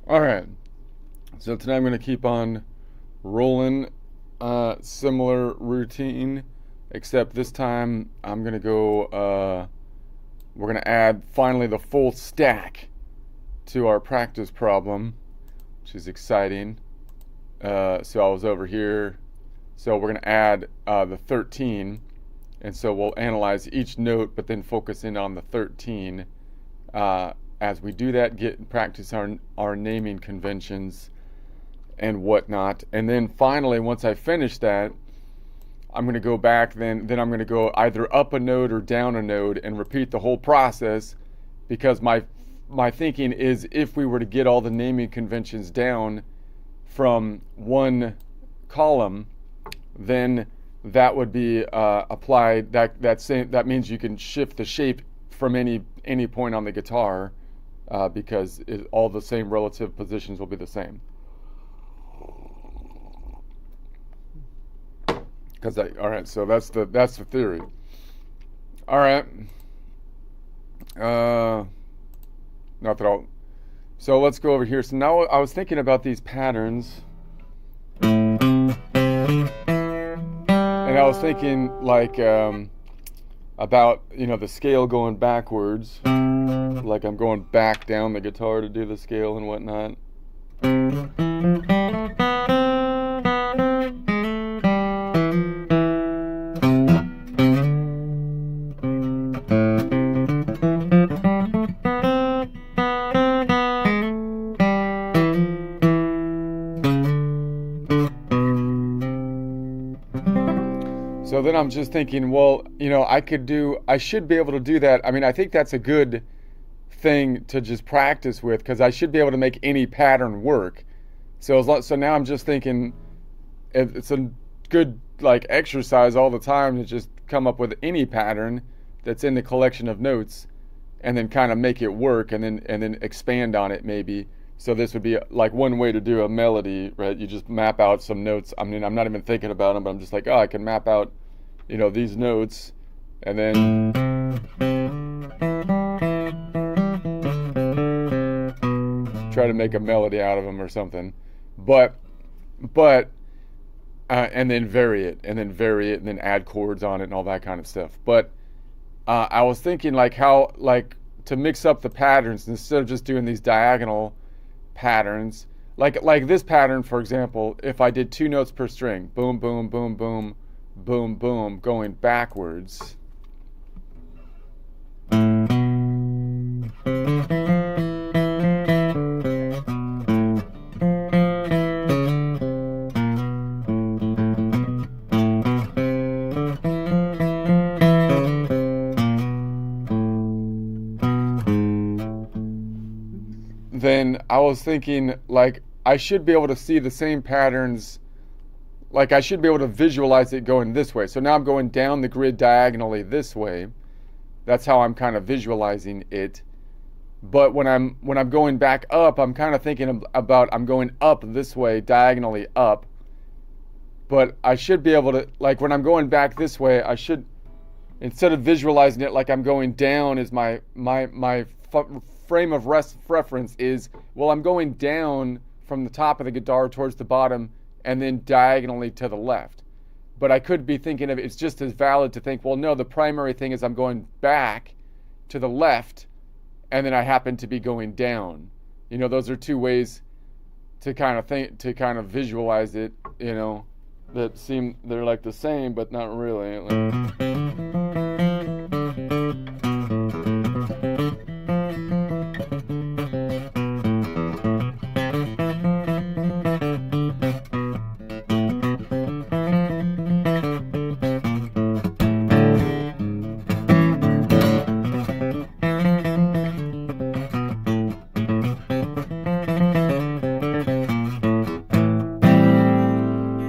All right. So today I'm going to keep on rolling similar routine, except this time I'm going to go, we're going to add finally the full stack to our practice problem, which is exciting. So I was over here. So we're going to add the 13. And so we'll analyze each note, but then focus in on the 13. As we do that, practice our naming conventions and whatnot. And then finally, once I finish that, I'm going to go back. Then I'm going to go either up a node or down a node and repeat the whole process, because my thinking is if we were to get all the naming conventions down from one column, then that would be applied. That means you can shift the shape from any point on the guitar, because all the same relative positions will be the same. All right, so that's the theory. All right. Not that I'll. So let's go over here. So now I was thinking about these patterns, and I was thinking like about the scale going backwards, like I'm going back down the guitar to do the scale and whatnot. So then I'm just thinking, well, I should be able to do that. I mean, I think that's a good thing to just practice with, because I should be able to make any pattern work. So now I'm just thinking it's a good exercise all the time to just come up with any pattern that's in the collection of notes, and then kind of make it work, and then expand on it maybe. So this would be like one way to do a melody, right? You just map out some notes. I mean, I'm not even thinking about them, but I'm just like, oh, I can map out, these notes, and then try to make a melody out of them or something. But and then vary it, and then add chords on it and all that kind of stuff. But I was thinking how to mix up the patterns instead of just doing these diagonal patterns, like this pattern, for example. If I did 2 notes per string, boom, boom, boom, boom, boom, boom, going backwards, then I was thinking I should be able to see the same patterns. I should be able to visualize it going this way. So now I'm going down the grid diagonally this way. That's how I'm kind of visualizing it. But when I'm going back up, I'm kind of thinking about I'm going up this way, diagonally up. But I should be able to, when I'm going back this way, I should, instead of visualizing it like I'm going down, is my frame of reference is, well, I'm going down from the top of the guitar towards the bottom, and then diagonally to the left. But I could be thinking of it's just as valid to think, well, no, the primary thing is I'm going back to the left, and then I happen to be going down. Those are 2 ways to kind of visualize it, that seem they're like the same, but not really.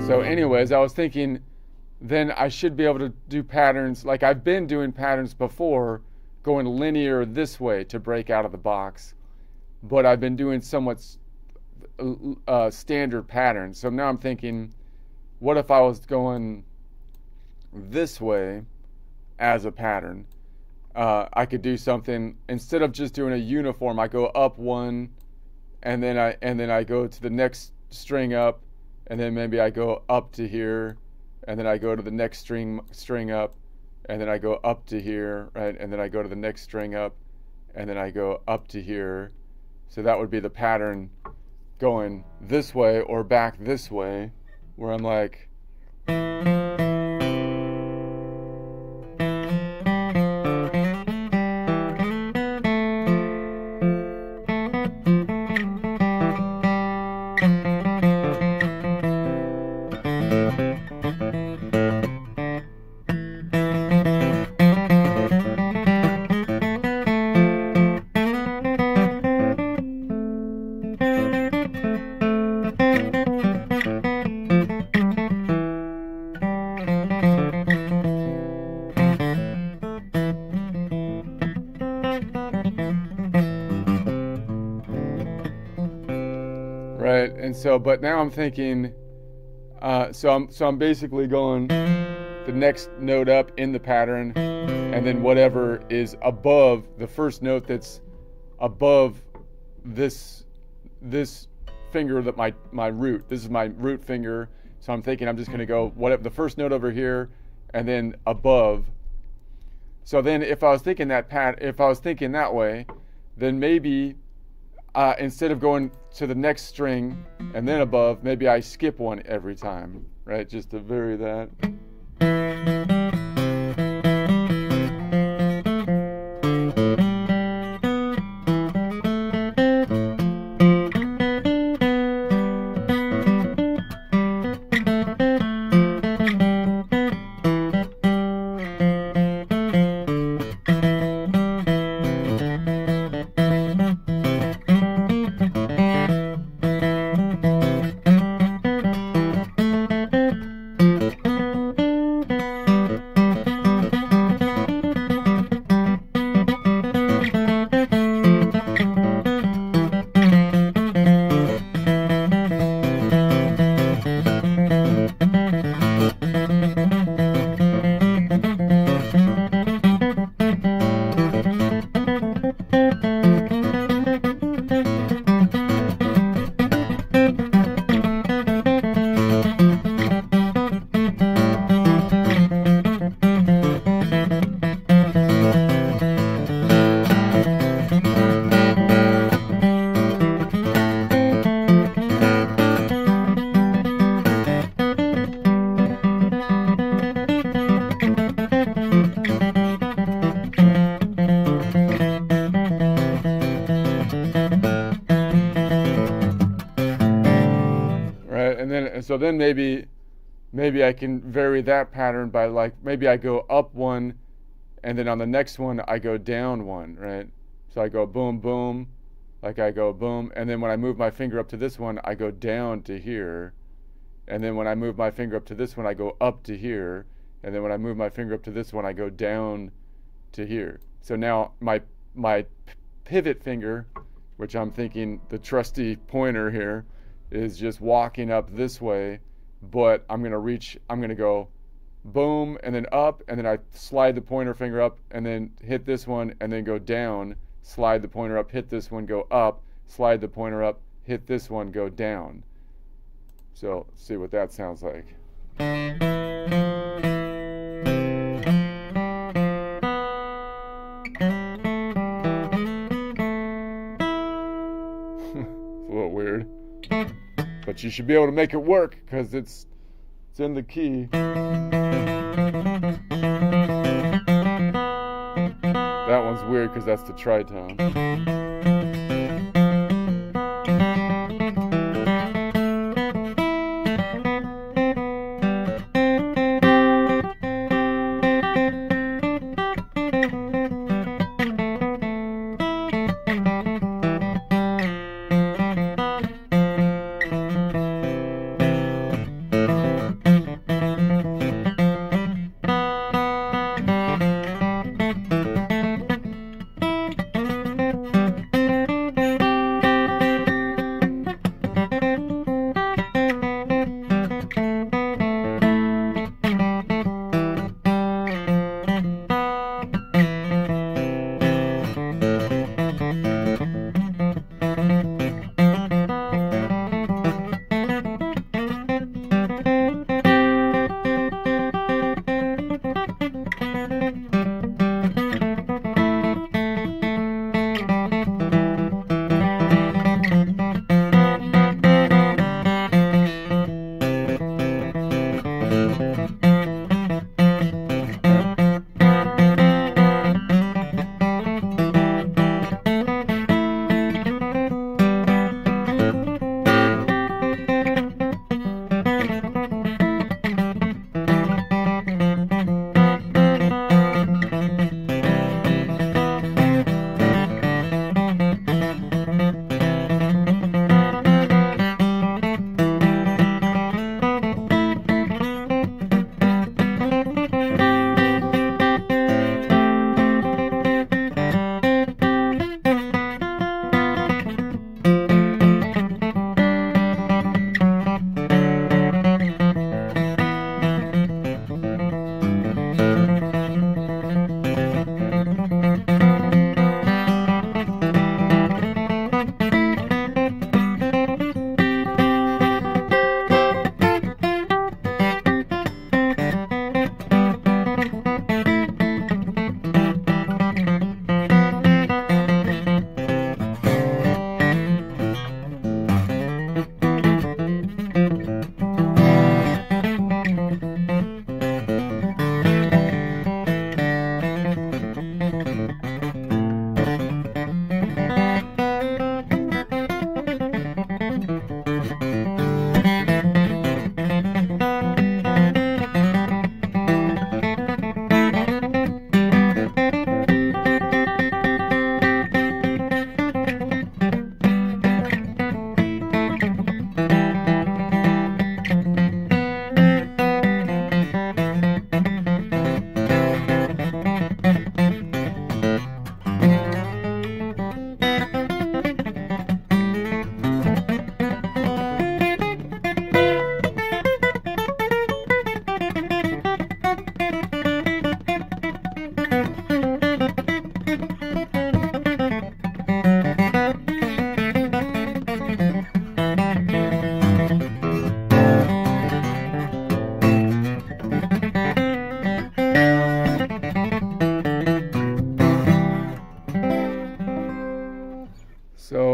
So anyways, I was thinking then I should be able to do patterns like I've been doing patterns before, going linear this way to break out of the box, but I've been doing somewhat standard patterns. So now I'm thinking, what if I was going this way as a pattern? I could do something, instead of just doing a uniform, I go up 1 and then I go to the next string up, and then maybe I go up to here, and then I go to the next string up, and then I go up to here, right? And then I go to the next string up, and then I go up to here. So that would be the pattern going this way or back this way, where I'm like, right? And so, but now I'm thinking, so I'm basically going the next note up in the pattern, and then whatever is above the first note that's above this finger, that my root. This is my root finger. So I'm thinking I'm just going to go whatever the first note over here, and then above. So then, if I was thinking that way, then maybe instead of going to the next string and then above, maybe I skip one every time, right? Just to vary that. So then maybe I can vary that pattern by, like, maybe I go up one, and then on the next one I go down one, right? So I go boom, boom, like I go boom, and then when I move my finger up to this one, I go down to here, and then when I move my finger up to this one, I go up to here, and then when I move my finger up to this one, I go down to here. So now my pivot finger, which I'm thinking the trusty pointer here, is just walking up this way, but I'm going to go boom, and then up, and then I slide the pointer finger up, and then hit this one, and then go down, slide the pointer up, hit this one, go up, slide the pointer up, hit this one, go down. So let's see what that sounds like. It's a little weird, but you should be able to make it work because it's in the key. That one's weird because that's the tritone.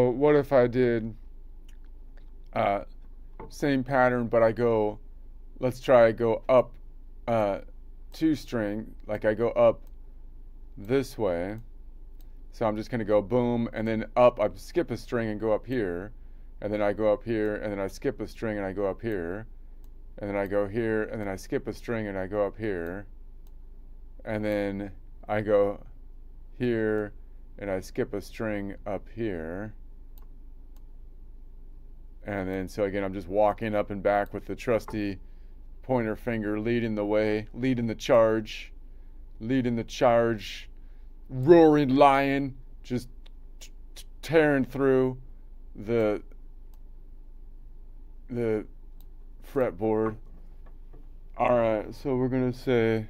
So what if I did same pattern, but I go, let's try go up 2-string, like I go up this way. So I'm just going to go boom, and then up, I skip a string and go up here, and then I go up here, and then I skip a string and I go up here, and then I go here, and then I skip a string and I go up here, and then I go here, and I skip a string up here. And then, so again, I'm just walking up and back with the trusty pointer finger leading the way, leading the charge, roaring lion, just tearing through the fretboard. All right, so we're gonna say.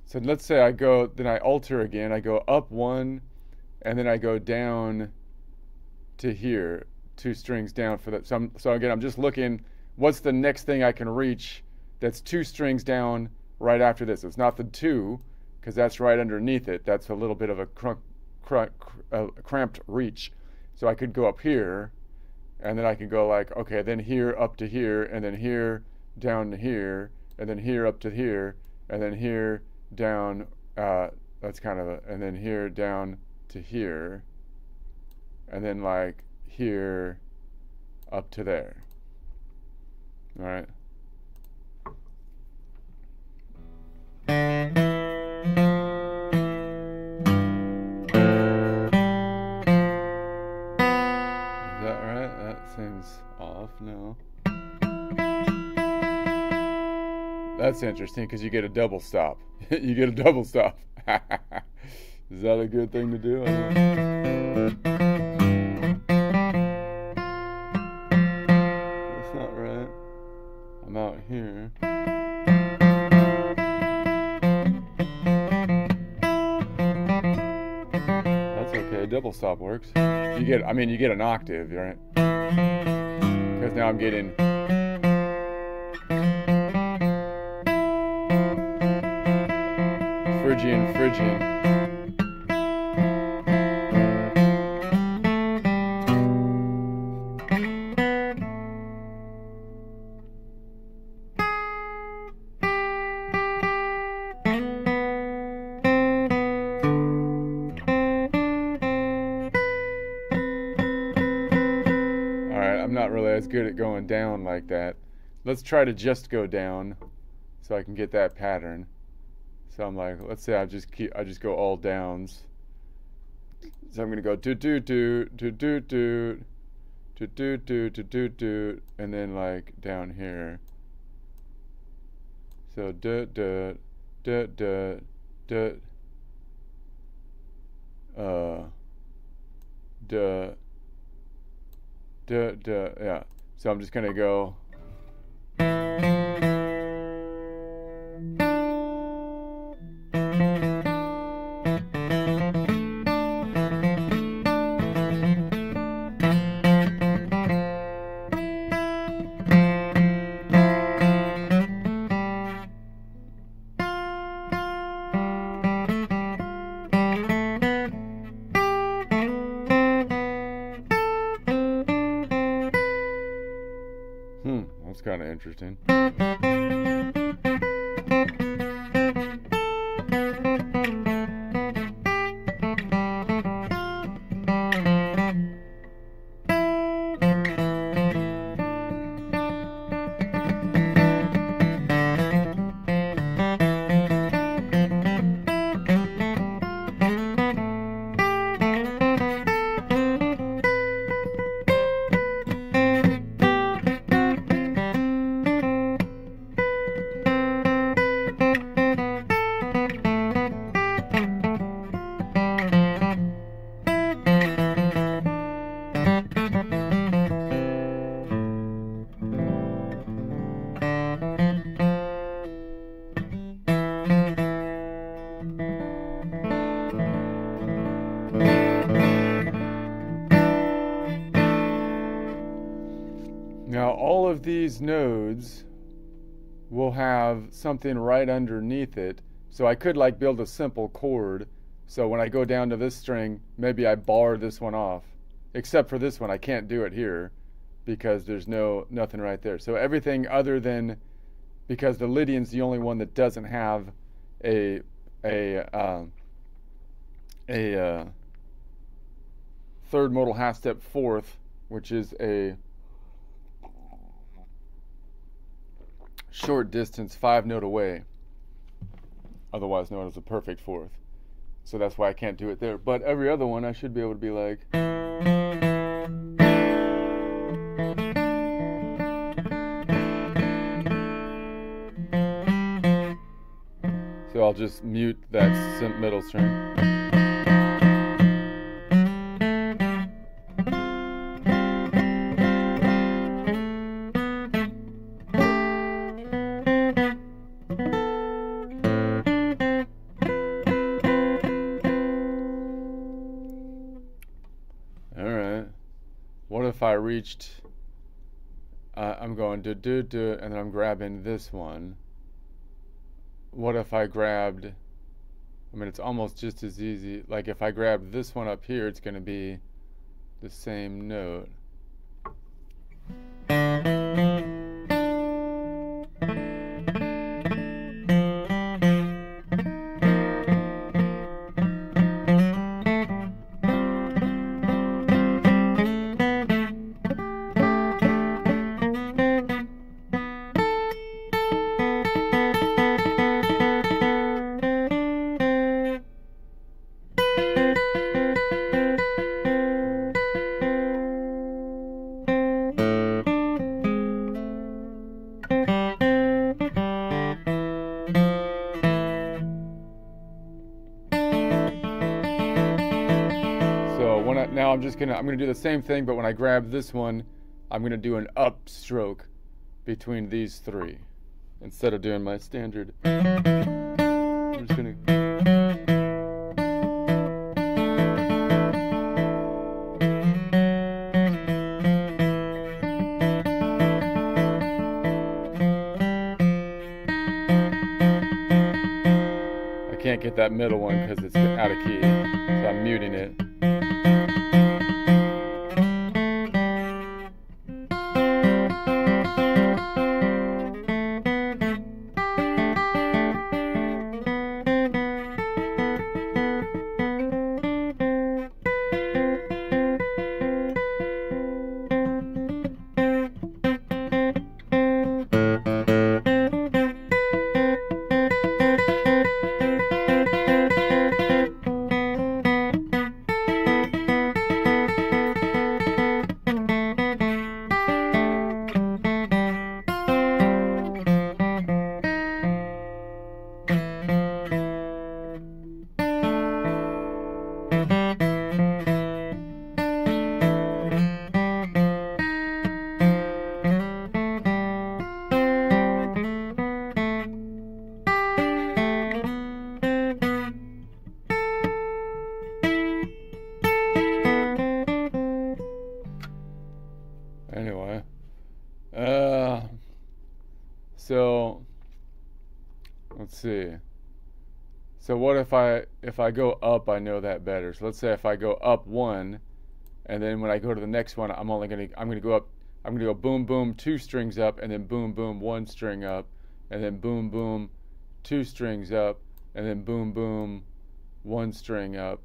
So let's say I go, then I alter again. I go up one, and then I go down to here, 2 strings down for that. So again, I'm just looking, what's the next thing I can reach that's 2 strings down right after this? It's not the 2, because that's right underneath it. That's a little bit of a cramped reach. So I could go up here, and then I could go like, okay, then here up to here, and then here down to here, and then here up to here, and then here down, that's kind of and then here down to here, and then like here up to there. All right. Is that right? That seems off. No. That's interesting because you get a double stop. You get a double stop. Is that a good thing to do? I don't know. That's not right. I'm out here. That's okay. Double stop works. You get an octave, right? Because now I'm getting. Phrygian. I'm not really as good at going down like that. Let's try to just go down so I can get that pattern. So I'm like, let's say I just go all downs. So I'm gonna go do do do do do do do do do do do do, and then like down here. So duh duh duh duh duh duh duh duh, yeah. So I'm just gonna go. That's kind of interesting. Now all of these nodes will have something right underneath it, so I could like build a simple chord. So when I go down to this string, maybe I bar this one off. Except for this one, I can't do it here because there's nothing right there. So everything other than, because the Lydian's the only one that doesn't have a third modal half step fourth, which is a short distance 5-note away, otherwise known as a perfect fourth. So that's why I can't do it there. But every other one I should be able to be like. So I'll just mute that middle string. What if I reached, I'm going do do do, and then I'm grabbing this one. What if I grabbed, I mean, it's almost just as easy. Like if I grab this one up here, it's going to be the same note. Now I'm gonna do the same thing, but when I grab this one, I'm gonna do an up stroke between these three instead of doing my standard. I'm just gonna. I can't get that middle one because it's out of key, so I'm muting it. Anyway, so let's see. So what if I go up? I know that better. So let's say if I go up one, and then when I go to the next one, I'm gonna go up. I'm gonna go boom boom 2 strings up, and then boom boom 1 string up, and then boom boom 2 strings up, and then boom boom 1 string up,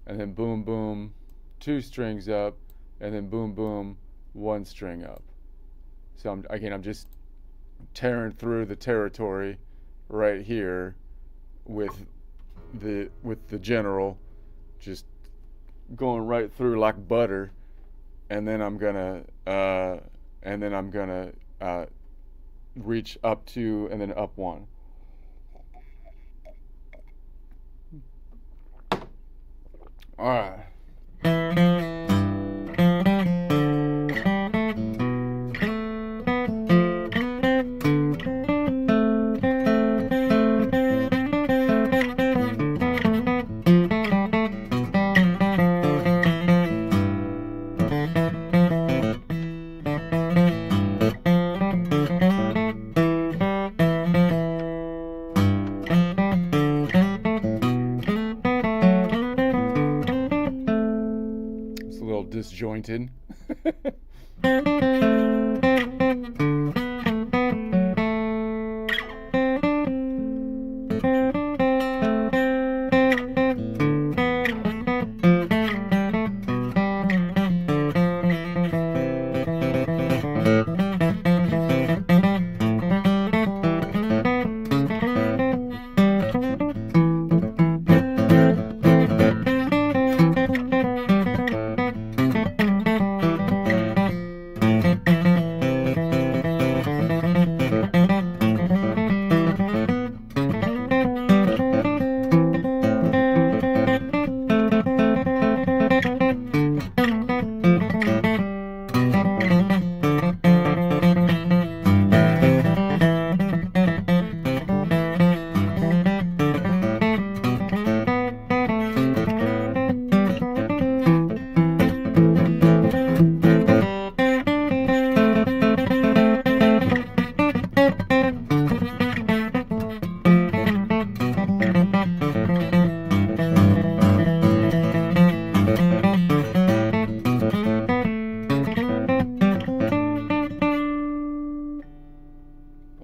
and then boom boom 2 strings up, and then boom boom 1 string up. So I'm just tearing through the territory right here with the general, just going right through like butter, and then I'm gonna reach up 2 and then up 1. All right. It's a little disjointed.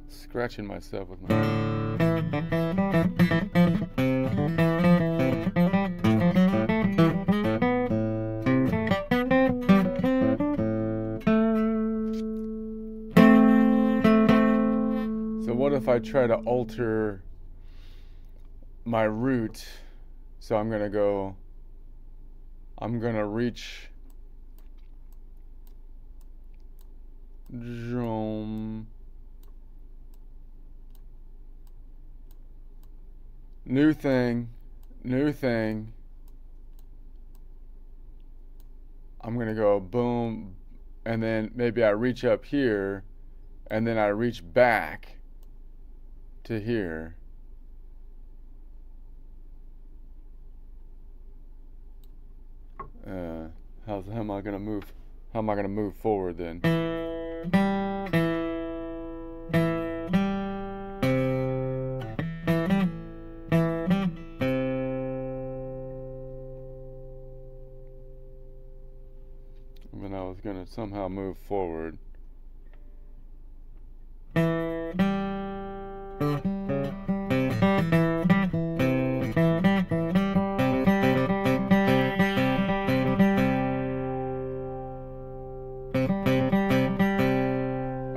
Scratching myself with my. So what if I try to alter my root? So I'm gonna reach Jom. New thing. I'm gonna go boom, and then maybe I reach up here, and then I reach back to here. How am I gonna move? How am I gonna move forward then? And I was gonna somehow move forward.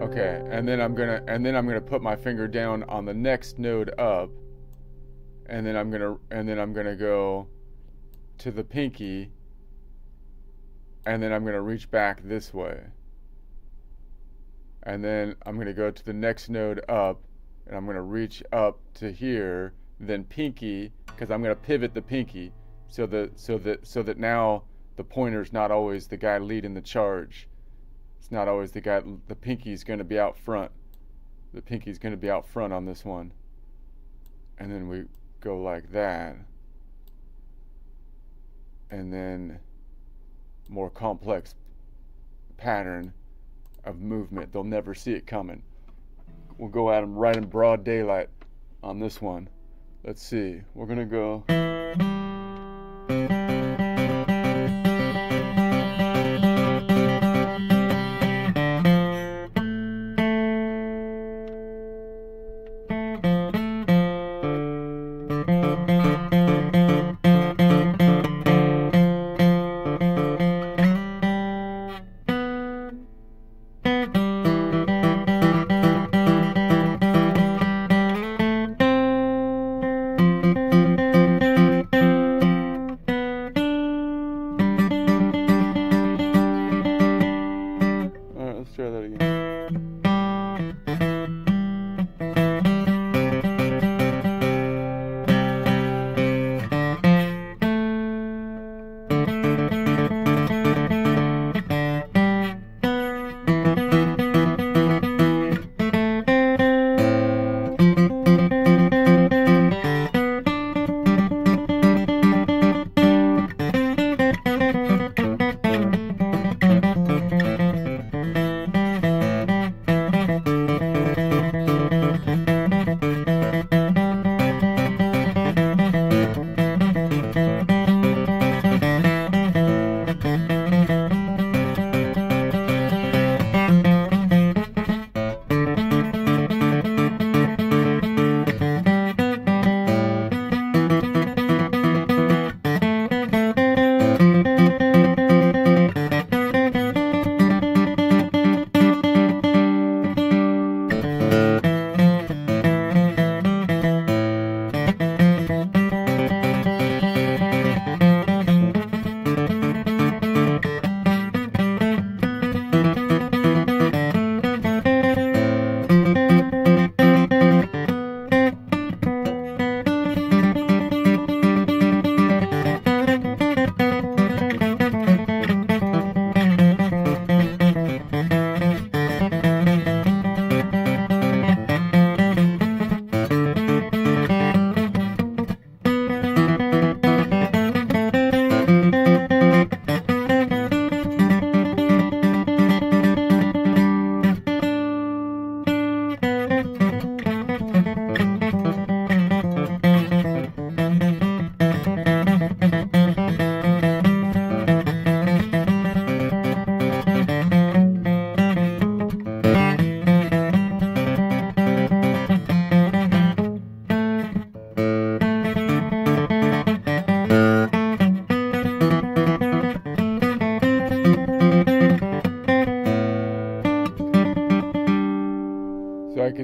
Okay, and then I'm gonna put my finger down on the next node up, and then I'm gonna go to the pinky, and then I'm gonna reach back this way, and then I'm gonna go to the next node up, and I'm gonna reach up to here, then pinky, because I'm gonna pivot the pinky, so that now the pointer's not always the guy leading the charge. It's not always the guy. The pinky's going to be out front. The pinky's going to be out front on this one. And then we go like that. And then more complex pattern. of movement. They'll never see it coming. We'll go at them right in broad daylight on this one. Let's see. We're going to go. Let's try that again.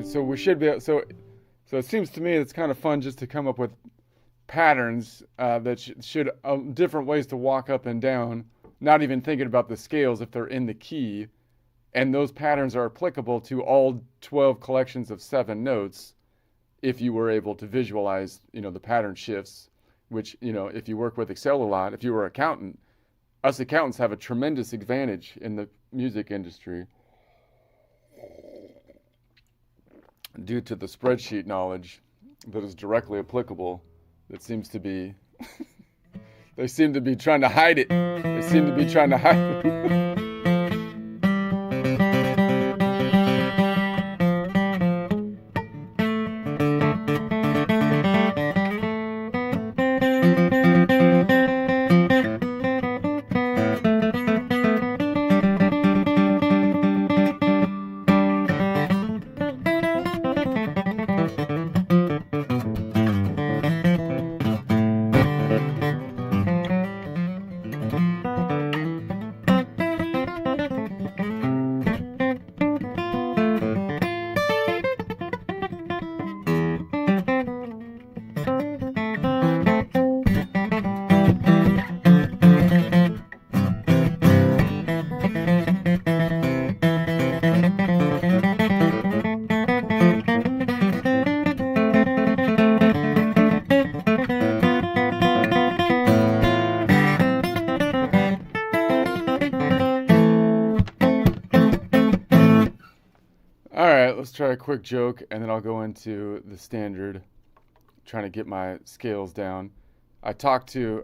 So we should be able, so it seems to me it's kind of fun just to come up with patterns that should different ways to walk up and down, not even thinking about the scales if they're in the key, and those patterns are applicable to all 12 collections of 7 notes if you were able to visualize, the pattern shifts, which, if you work with Excel a lot, if you were an accountant, us accountants have a tremendous advantage in the music industry due to the spreadsheet knowledge that is directly applicable. That seems to be, they seem to be trying to hide it. They seem to be trying to hide it. Let's try a quick joke, and then I'll go into the standard, trying to get my scales down. I talked to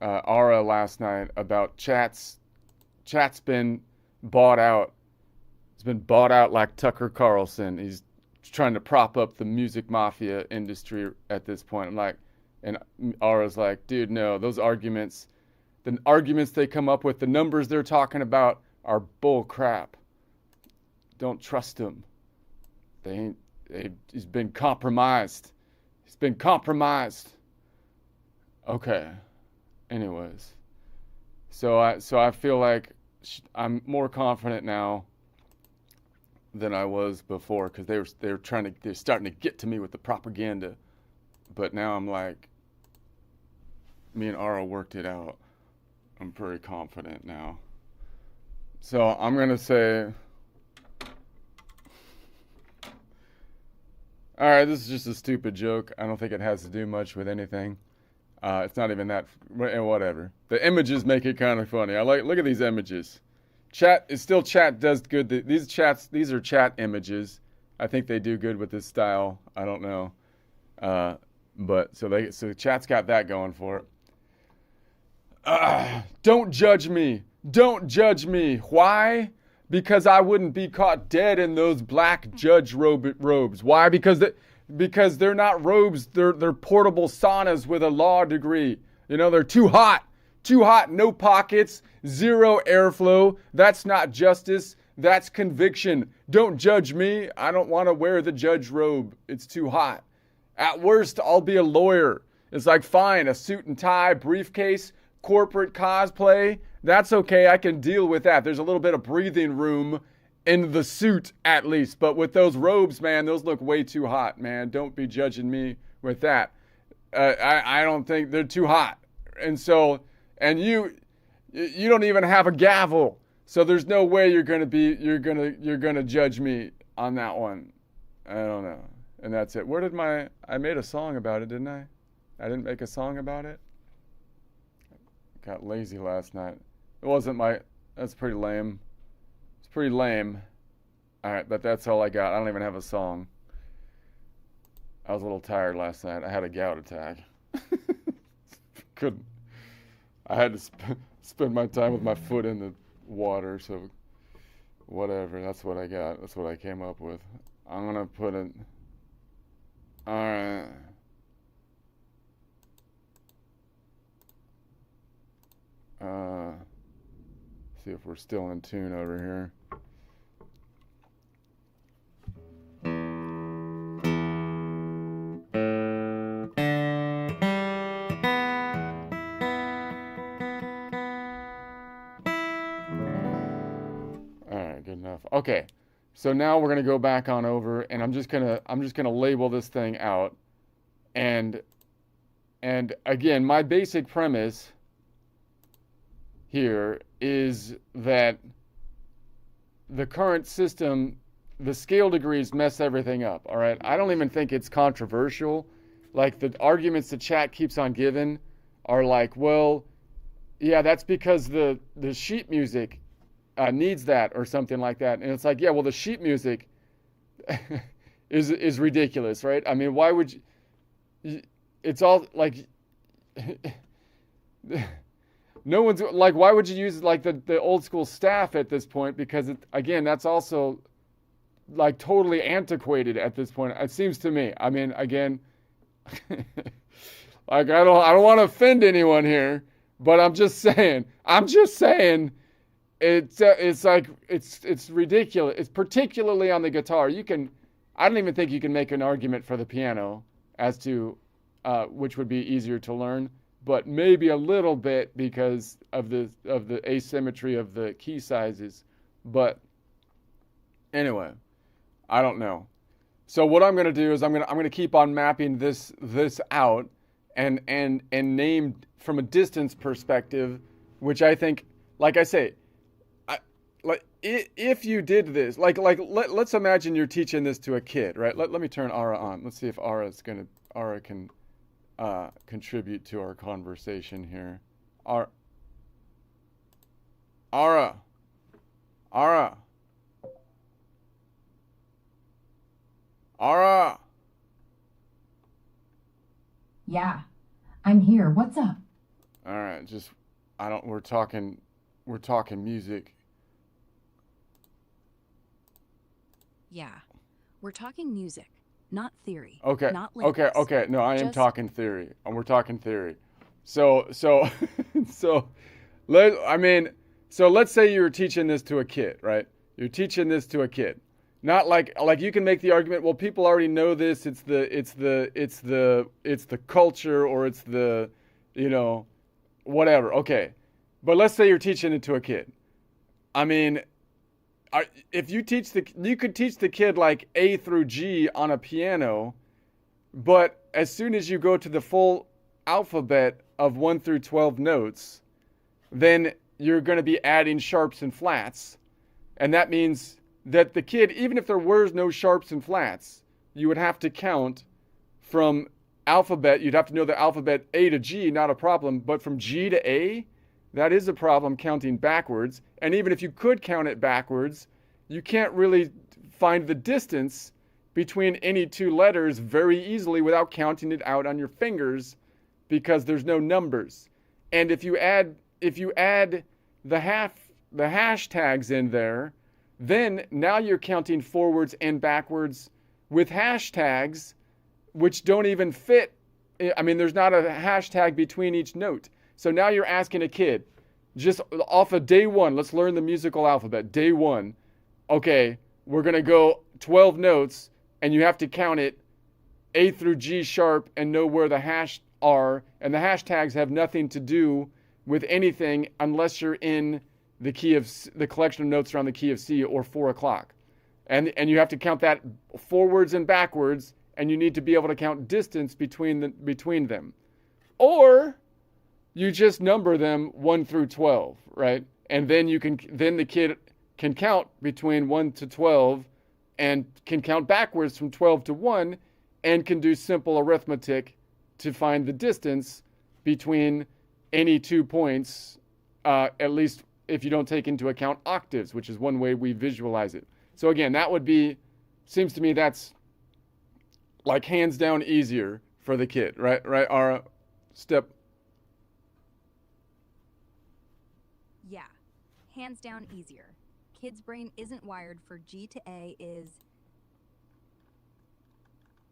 Ara last night about chats Chat's been bought out. It's been bought out like Tucker Carlson. He's trying to prop up the music mafia industry at this point. I'm like, and Aura's like, dude, no, those arguments, the arguments they come up with, the numbers they're talking about are bull crap. Don't trust them. He's been compromised. He's been compromised. Okay. Anyways, so I feel like I'm more confident now than I was before because they're starting to get to me with the propaganda, but now I'm like, me and Aura worked it out. I'm pretty confident now. So I'm gonna say, all right, this is just a stupid joke. I don't think it has to do much with anything. It's not even that, whatever. The images make it kind of funny. Look at these images. Chat does good. These are chat images. I think they do good with this style. I don't know. But so chat's got that going for it. Don't judge me. Don't judge me. Why? Because I wouldn't be caught dead in those black judge robes. Why? Because they're not robes. They're portable saunas with a law degree. You know, they're too hot. Too hot, no pockets, zero airflow. That's not justice. That's conviction. Don't judge me. I don't want to wear the judge robe. It's too hot. At worst, I'll be a lawyer. It's like, fine, a suit and tie, briefcase, corporate cosplay. That's okay. I can deal with that. There's a little bit of breathing room in the suit, at least. But with those robes, man, those look way too hot, man. Don't be judging me with that. I don't think they're too hot. And so, and you don't even have a gavel. So there's no way you're gonna judge me on that one. I don't know. And that's it. I made a song about it, didn't I? I didn't make a song about it. Got lazy last night. That's pretty lame. It's pretty lame. All right, but that's all I got. I don't even have a song. I was a little tired last night. I had a gout attack. I had to spend my time with my foot in the water, so whatever. That's what I got. That's what I came up with. I'm going to put it... All right. See if we're still in tune over here. Good enough. Okay, so now we're gonna go back on over, and I'm just gonna label this thing out, and again, my basic premise here is that the current system, the scale degrees mess everything up. All right, I don't even think it's controversial. Like, the arguments the chat keeps on giving are like, well, yeah, that's because the sheet music needs that or something like that. And it's like, yeah, well, the sheet music is ridiculous, right? I mean, why would you, it's all like, no one's like, why would you use like the old school staff at this point? Because again, that's also like totally antiquated at this point. It seems to me. I mean, again, like, I don't want to offend anyone here, but I'm just saying, it's like, it's ridiculous. It's particularly on the guitar. I don't even think you can make an argument for the piano as to which would be easier to learn, but maybe a little bit because of the asymmetry of the key sizes. But anyway, I don't know. So what I'm going to do is I'm going to keep on mapping this out and name from a distance perspective, which I think, like I say, if you did this, let's imagine you're teaching this to a kid, right? Let me turn Aura on. Let's see if Aura can contribute to our conversation here. Aura. Yeah, I'm here. What's up? All right, we're talking we're talking music. Yeah. We're talking music, not theory, Okay, not okay, lyrics. okay. No, I am Just, talking theory, and we're talking theory. So, so, let I mean, so let's say you're teaching this to a kid, right? You're teaching this to a kid. Not like you can make the argument, well, people already know this. It's the culture, or it's the, you know, whatever. Okay, but let's say you're teaching it to a kid. I mean, if you could teach the kid like A through G on a piano, but as soon as you go to the full alphabet of 1 through 12 notes, then you're going to be adding sharps and flats. And that means that the kid, even if there were no sharps and flats, you would have to count from alphabet. You'd have to know the alphabet A to G, not a problem. But from G to A, that is a problem counting backwards. And even if you could count it backwards, you can't really find the distance between any two letters very easily without counting it out on your fingers, because there's no numbers. And if you add the hashtags in there, then now you're counting forwards and backwards with hashtags which don't even fit. I mean, there's not a hashtag between each note. So now you're asking a kid, just off of day one, let's learn the musical alphabet. Day one, okay, we're going to go 12 notes, and you have to count it A through G sharp and know where the hash are. And the hashtags have nothing to do with anything unless you're in the key of the collection of notes around the key of C or 4 o'clock. And you have to count that forwards and backwards, and you need to be able to count distance between them. Or you just number them 1 through 12, right? And then the kid can count between 1 to 12 and can count backwards from 12 to 1 and can do simple arithmetic to find the distance between any 2 points, at least if you don't take into account octaves, which is one way we visualize it. So again, seems to me that's like hands down easier for the kid, right? Right, Ara? Step. yeah, hands down easier. Kid's brain isn't wired for G to A is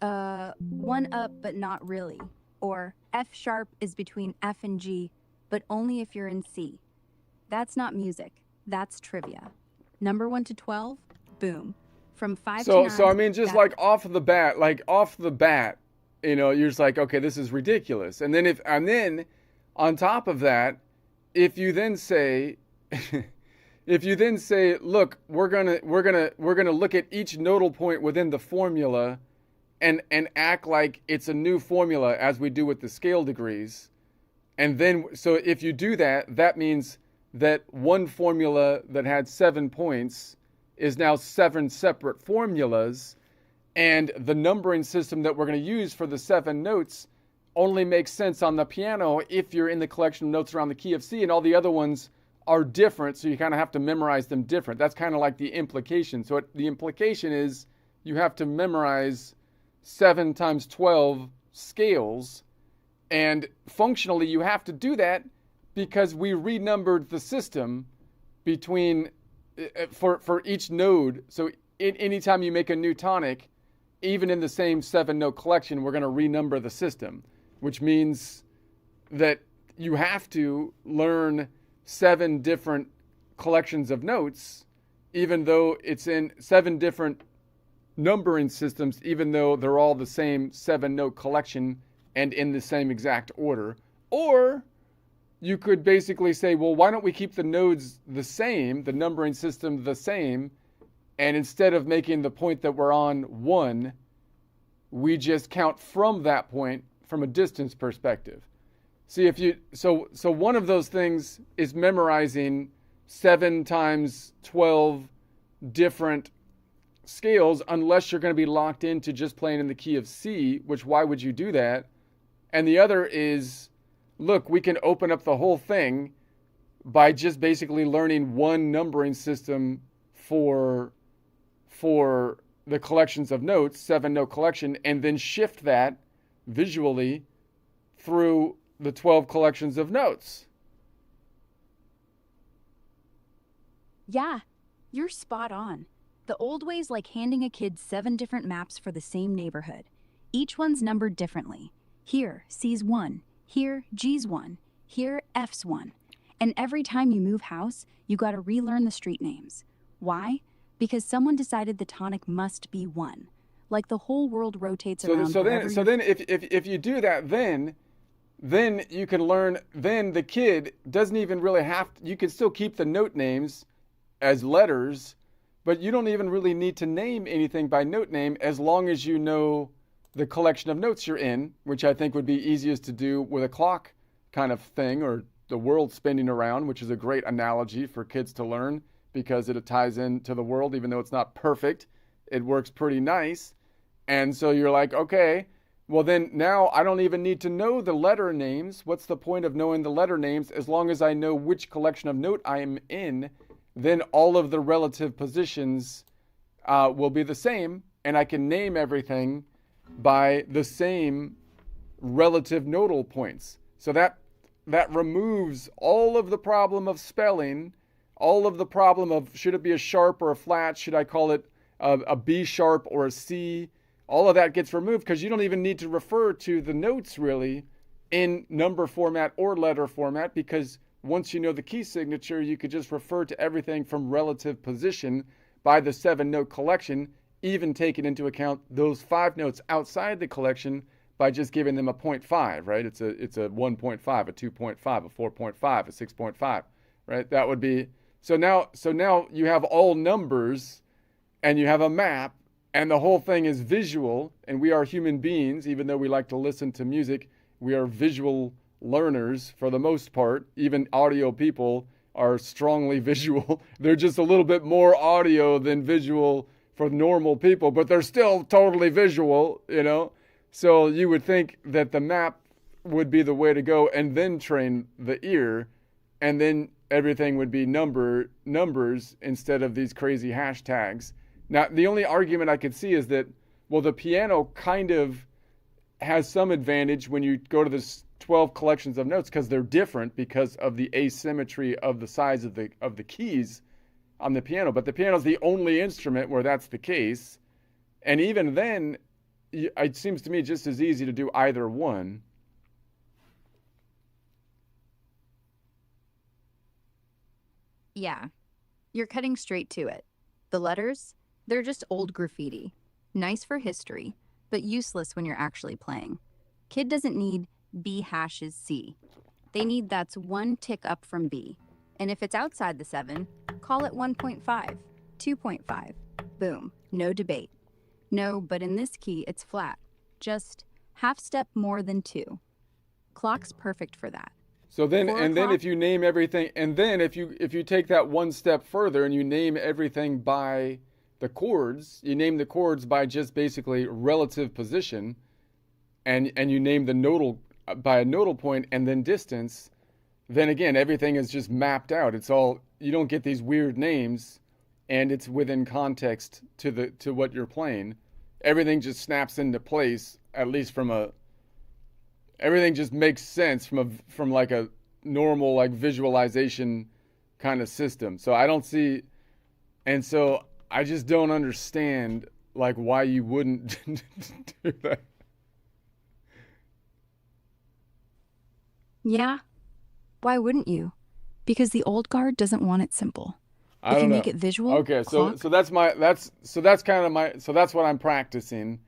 one up, but not really. Or F sharp is between F and G, but only if you're in C. That's not music. That's trivia. Number 1 to 12, boom. From 5 to 9. So I mean, just like off the bat, you're just like, okay, this is ridiculous. And then on top of that, if you then say, look, we're gonna look at each nodal point within the formula, and act like it's a new formula as we do with the scale degrees, and then so if you do that, that means that one formula that had 7 points is now 7 separate formulas, and the numbering system that we're going to use for the 7 notes only makes sense on the piano if you're in the collection of notes around the key of C, and all the other ones are different, so you kind of have to memorize them different. That's kind of like the implication. So the implication is you have to memorize 7 times 12 scales, and functionally you have to do that because we renumbered the system between for each node. So anytime you make a new tonic, even in the same 7-note collection, we're going to renumber the system, which means that you have to learn 7 different collections of notes, even though it's in 7 different numbering systems, even though they're all the same 7-note collection and in the same exact order. Or you could basically say, well, why don't we keep the nodes the same, the numbering system the same, and instead of making the point that we're on 1, we just count from that point from a distance perspective. See, so one of those things is memorizing 7 times 12 different scales, unless you're going to be locked into just playing in the key of C, which why would you do that? And the other is, look, we can open up the whole thing by just basically learning one numbering system for the collections of notes, 7-note collection, and then shift that visually through the 12 collections of notes. Yeah, you're spot on. The old way's like handing a kid 7 different maps for the same neighborhood. Each one's numbered differently. Here, C's 1. Here, G's 1. Here, F's 1. And every time you move house, you gotta relearn the street names. Why? Because someone decided the tonic must be 1. Like the whole world rotates So around so wherever then so you're. then if you do that, then you can learn. Then the kid doesn't even really have to, you can still keep the note names as letters, but you don't even really need to name anything by note name as long as you know the collection of notes you're in, which I think would be easiest to do with a clock kind of thing, or the world spinning around, which is a great analogy for kids to learn because it ties into the world, even though it's not perfect. It works pretty nice. And so you're like, okay, well, then now I don't even need to know the letter names. What's the point of knowing the letter names as long as I know which collection of note I am in? Then all of the relative positions will be the same, and I can name everything by the same relative nodal points. So that removes all of the problem of spelling, all of the problem of should it be a sharp or a flat, should I call it a B sharp or a C. All of that gets removed because you don't even need to refer to the notes really in number format or letter format, because once you know the key signature, you could just refer to everything from relative position by the 7-note collection, even taking into account those 5 notes outside the collection by just giving them a 0.5, right? It's a 1.5, a 2.5, a 4.5, a 6.5, right? That would be so now you have all numbers and you have a map, and the whole thing is visual, and we are human beings. Even though we like to listen to music, we are visual learners for the most part. Even audio people are strongly visual. They're just a little bit more audio than visual for normal people, but they're still totally visual, you know? So you would think that the map would be the way to go, and then train the ear, and then everything would be numbers instead of these crazy hashtags. Now, the only argument I could see is that, well, the piano kind of has some advantage when you go to this 12 collections of notes because they're different because of the asymmetry of the size of the keys on the piano. But the piano is the only instrument where that's the case. And even then, it seems to me just as easy to do either one. Yeah, you're cutting straight to it. The letters, they're just old graffiti. Nice for history, but useless when you're actually playing. Kid doesn't need B hashes C. They need that's 1 tick up from B. And if it's outside the 7, call it 1.5, 2.5. Boom, no debate. No, but in this key, it's flat. Just half step more than 2. Clock's perfect for that. So then, 4 and then o'clock? if you name everything, and then if you take that one step further and you name everything by the chords, you name the chords by just basically relative position, and you name the nodal by a nodal point and then distance, then again everything is just mapped out. It's all, you don't get these weird names, and it's within context to what you're playing. Everything just snaps into place, at least from a, everything just makes sense from like a normal like visualization kind of system. So I don't see, and so I just don't understand like why you wouldn't do that. Yeah. Why wouldn't you? Because the old guard doesn't want it simple. I If you don't make know. it visual, Okay, so clock. so that's my that's kind of my, so that's what I'm practicing,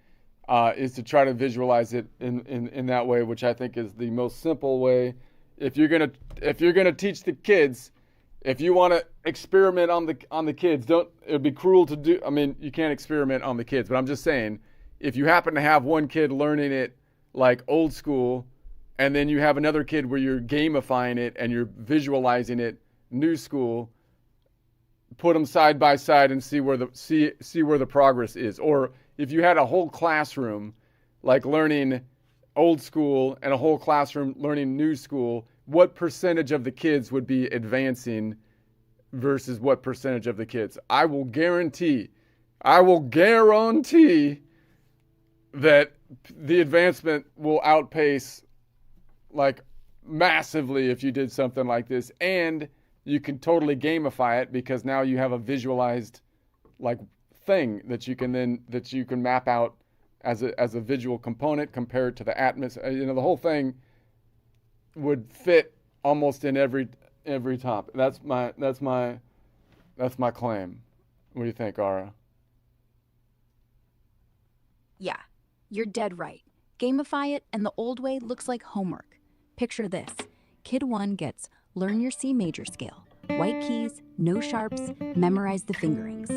is to try to visualize it in that way, which I think is the most simple way. If you're gonna teach the kids, if you want to experiment on the kids, don't, it would be cruel to do. I mean, you can't experiment on the kids, but I'm just saying, if you happen to have one kid learning it like old school, and then you have another kid where you're gamifying it and you're visualizing it new school, put them side by side and see where the progress is. Or if you had a whole classroom like learning old school and a whole classroom learning new school, what percentage of the kids would be advancing versus what percentage of the kids? I will guarantee that the advancement will outpace like massively if you did something like this. And you can totally gamify it because now you have a visualized like thing that you can map out as a visual component compared to the atmosphere. The whole thing would fit almost in every top. That's my claim. What do you think, Ara? Yeah, you're dead right. Gamify it, and the old way looks like homework. Picture this. Kid 1 gets learn your C major scale, white keys, no sharps, memorize the fingerings.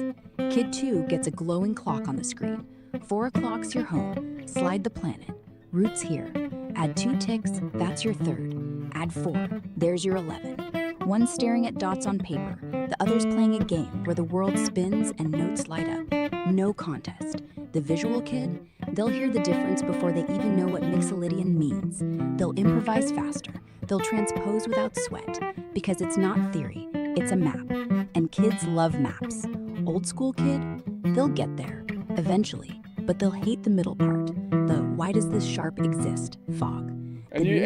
Kid 2 gets a glowing clock on the screen. 4 o'clock's your home, slide the planet. Roots here. Add 2 ticks, that's your 3rd. Add 4, there's your 11. One staring at dots on paper, the other's playing a game where the world spins and notes light up. No contest. The visual kid, they'll hear the difference before they even know what Mixolydian means. They'll improvise faster. They'll transpose without sweat, because it's not theory, it's a map. And kids love maps. Old school kid, they'll get there, eventually, but they'll hate the middle part, the why does this sharp exist fog. And you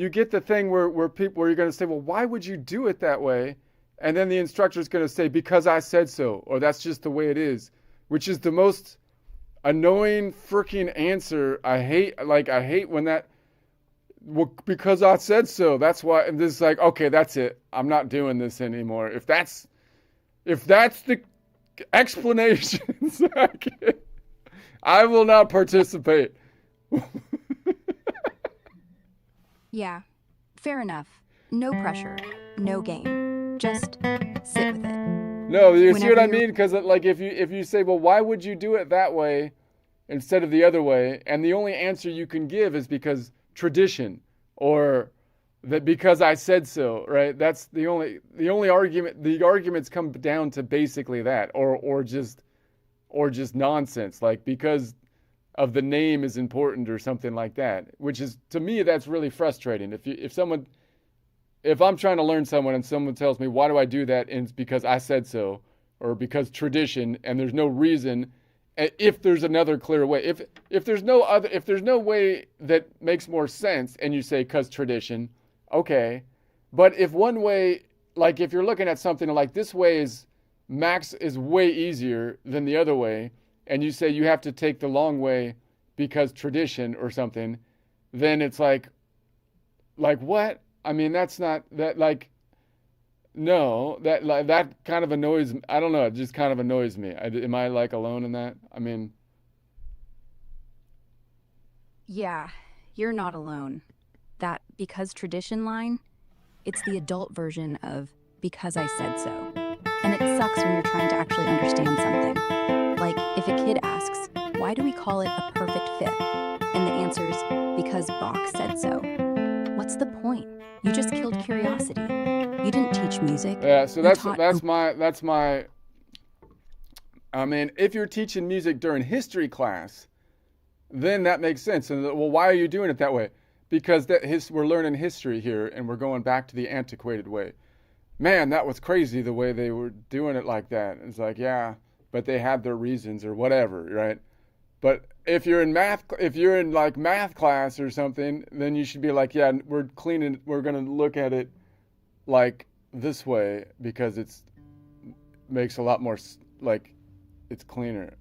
get the thing where you're going to say, well, why would you do it that way? And then the instructor's going to say, because I said so, or that's just the way it is, which is the most annoying freaking answer. I hate when that, well, because I said so. That's why. And this is like, okay, that's it. I'm not doing this anymore. If that's the explanations, I will not participate. Yeah, fair enough. No pressure, no game. Just sit with it. No, you see what I mean? Because like if you say, well, why would you do it that way instead of the other way? And the only answer you can give is because tradition, or that because I said so, right? That's the only argument. The arguments come down to basically that, or just nonsense, like because of the name is important or something like that. Which is, to me, that's really frustrating. If I'm trying to learn someone and someone tells me, why do I do that? And it's because I said so, or because tradition, and there's no reason. If there's another clear way, if there's no way that makes more sense, and you say, cause tradition, okay. But if one way, like if you're looking at something like this way is way easier than the other way, and you say you have to take the long way because tradition or something, then it's like what? I mean, that's not that like. No, that kind of annoys me. I don't know. It just kind of annoys me. Am I like alone in that? I mean, Yeah, you're not alone. That because tradition line, it's the adult version of because I said so. And it sucks when you're trying to actually understand something. Like if a kid asks, why do we call it a perfect fit? And the answer's because Bach said so. What's the point? You just killed curiosity. You didn't teach music. Yeah, so that's my. I mean, if you're teaching music during history class, then that makes sense. And well, why are you doing it that way? Because we're learning history here, and we're going back to the antiquated way. Man, that was crazy the way they were doing it like that. It's like, yeah, but they had their reasons or whatever, right? But if you're in math class or something, then you should be like, yeah, we're going to look at it like this way because it's makes a lot more like it's cleaner.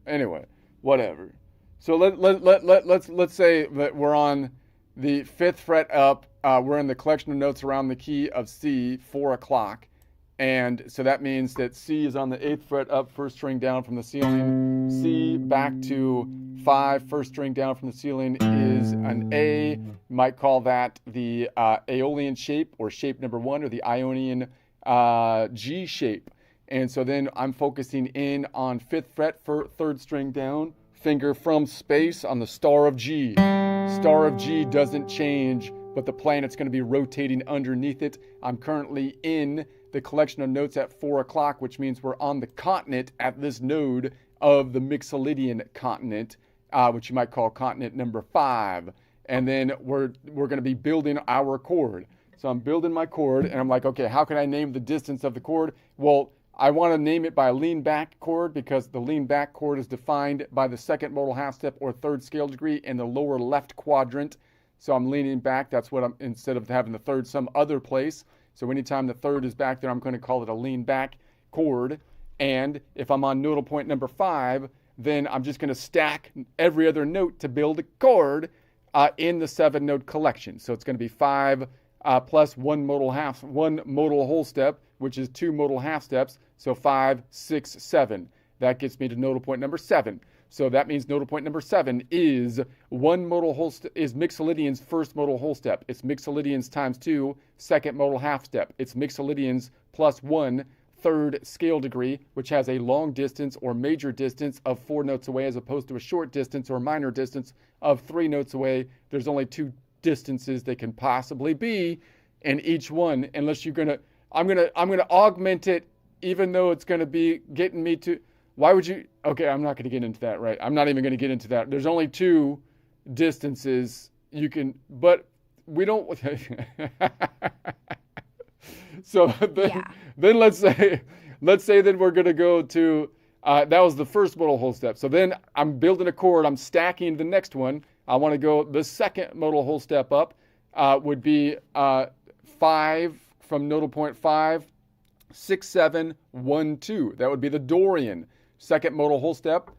Anyway, whatever. So let's say that we're on the 5th fret up. We're in the collection of notes around the key of C, 4 o'clock. And so that means that C is on the 8th fret up, first string down from the ceiling. C back to 5, first string down from the ceiling is an A. You might call that the Aeolian shape, or shape number 1, or the Ionian G shape. And so then I'm focusing in on 5th fret, 3rd string down, finger from space on the star of G. Star of G doesn't change, but the planet's going to be rotating underneath it. I'm currently in the collection of notes at 4 o'clock, which means we're on the continent at this node of the Mixolydian continent, which you might call continent number 5. And then we're going to be building our chord. So I'm building my chord, and I'm like, okay, how can I name the distance of the chord? Well, I want to name it by a lean back chord because the lean back chord is defined by the 2nd modal half step or 3rd scale degree in the lower left quadrant. So I'm leaning back. That's what I'm, instead of having the third some other place. So anytime the third is back there, I'm going to call it a lean back chord. And if I'm on nodal point number 5, then I'm just going to stack every other note to build a chord in the 7-note collection. So it's going to be 5 plus one modal whole step, which is 2 modal half steps. So 5, 6, 7. That gets me to nodal point number 7. So that means nodal point number 7 is is Mixolydian's first modal whole step. It's Mixolydian's times 2 second modal half step. It's Mixolydian's plus 1 third scale degree, which has a long distance or major distance of 4 notes away, as opposed to a short distance or minor distance of 3 notes away. There's only 2 distances they can possibly be in each one, unless you're gonna. I'm gonna augment it, even though it's gonna be getting me to. Why would you? Okay, I'm not going to get into that, right? I'm not even going to get into that. There's only 2 distances you can, but we don't. So then let's say that we're going to go to, that was the first modal whole step. So then I'm building a chord. I'm stacking the next one. I want to go the second modal whole step up would be 5 from nodal point 5, 6, 7, 1, 2. That would be the Dorian. Second modal whole step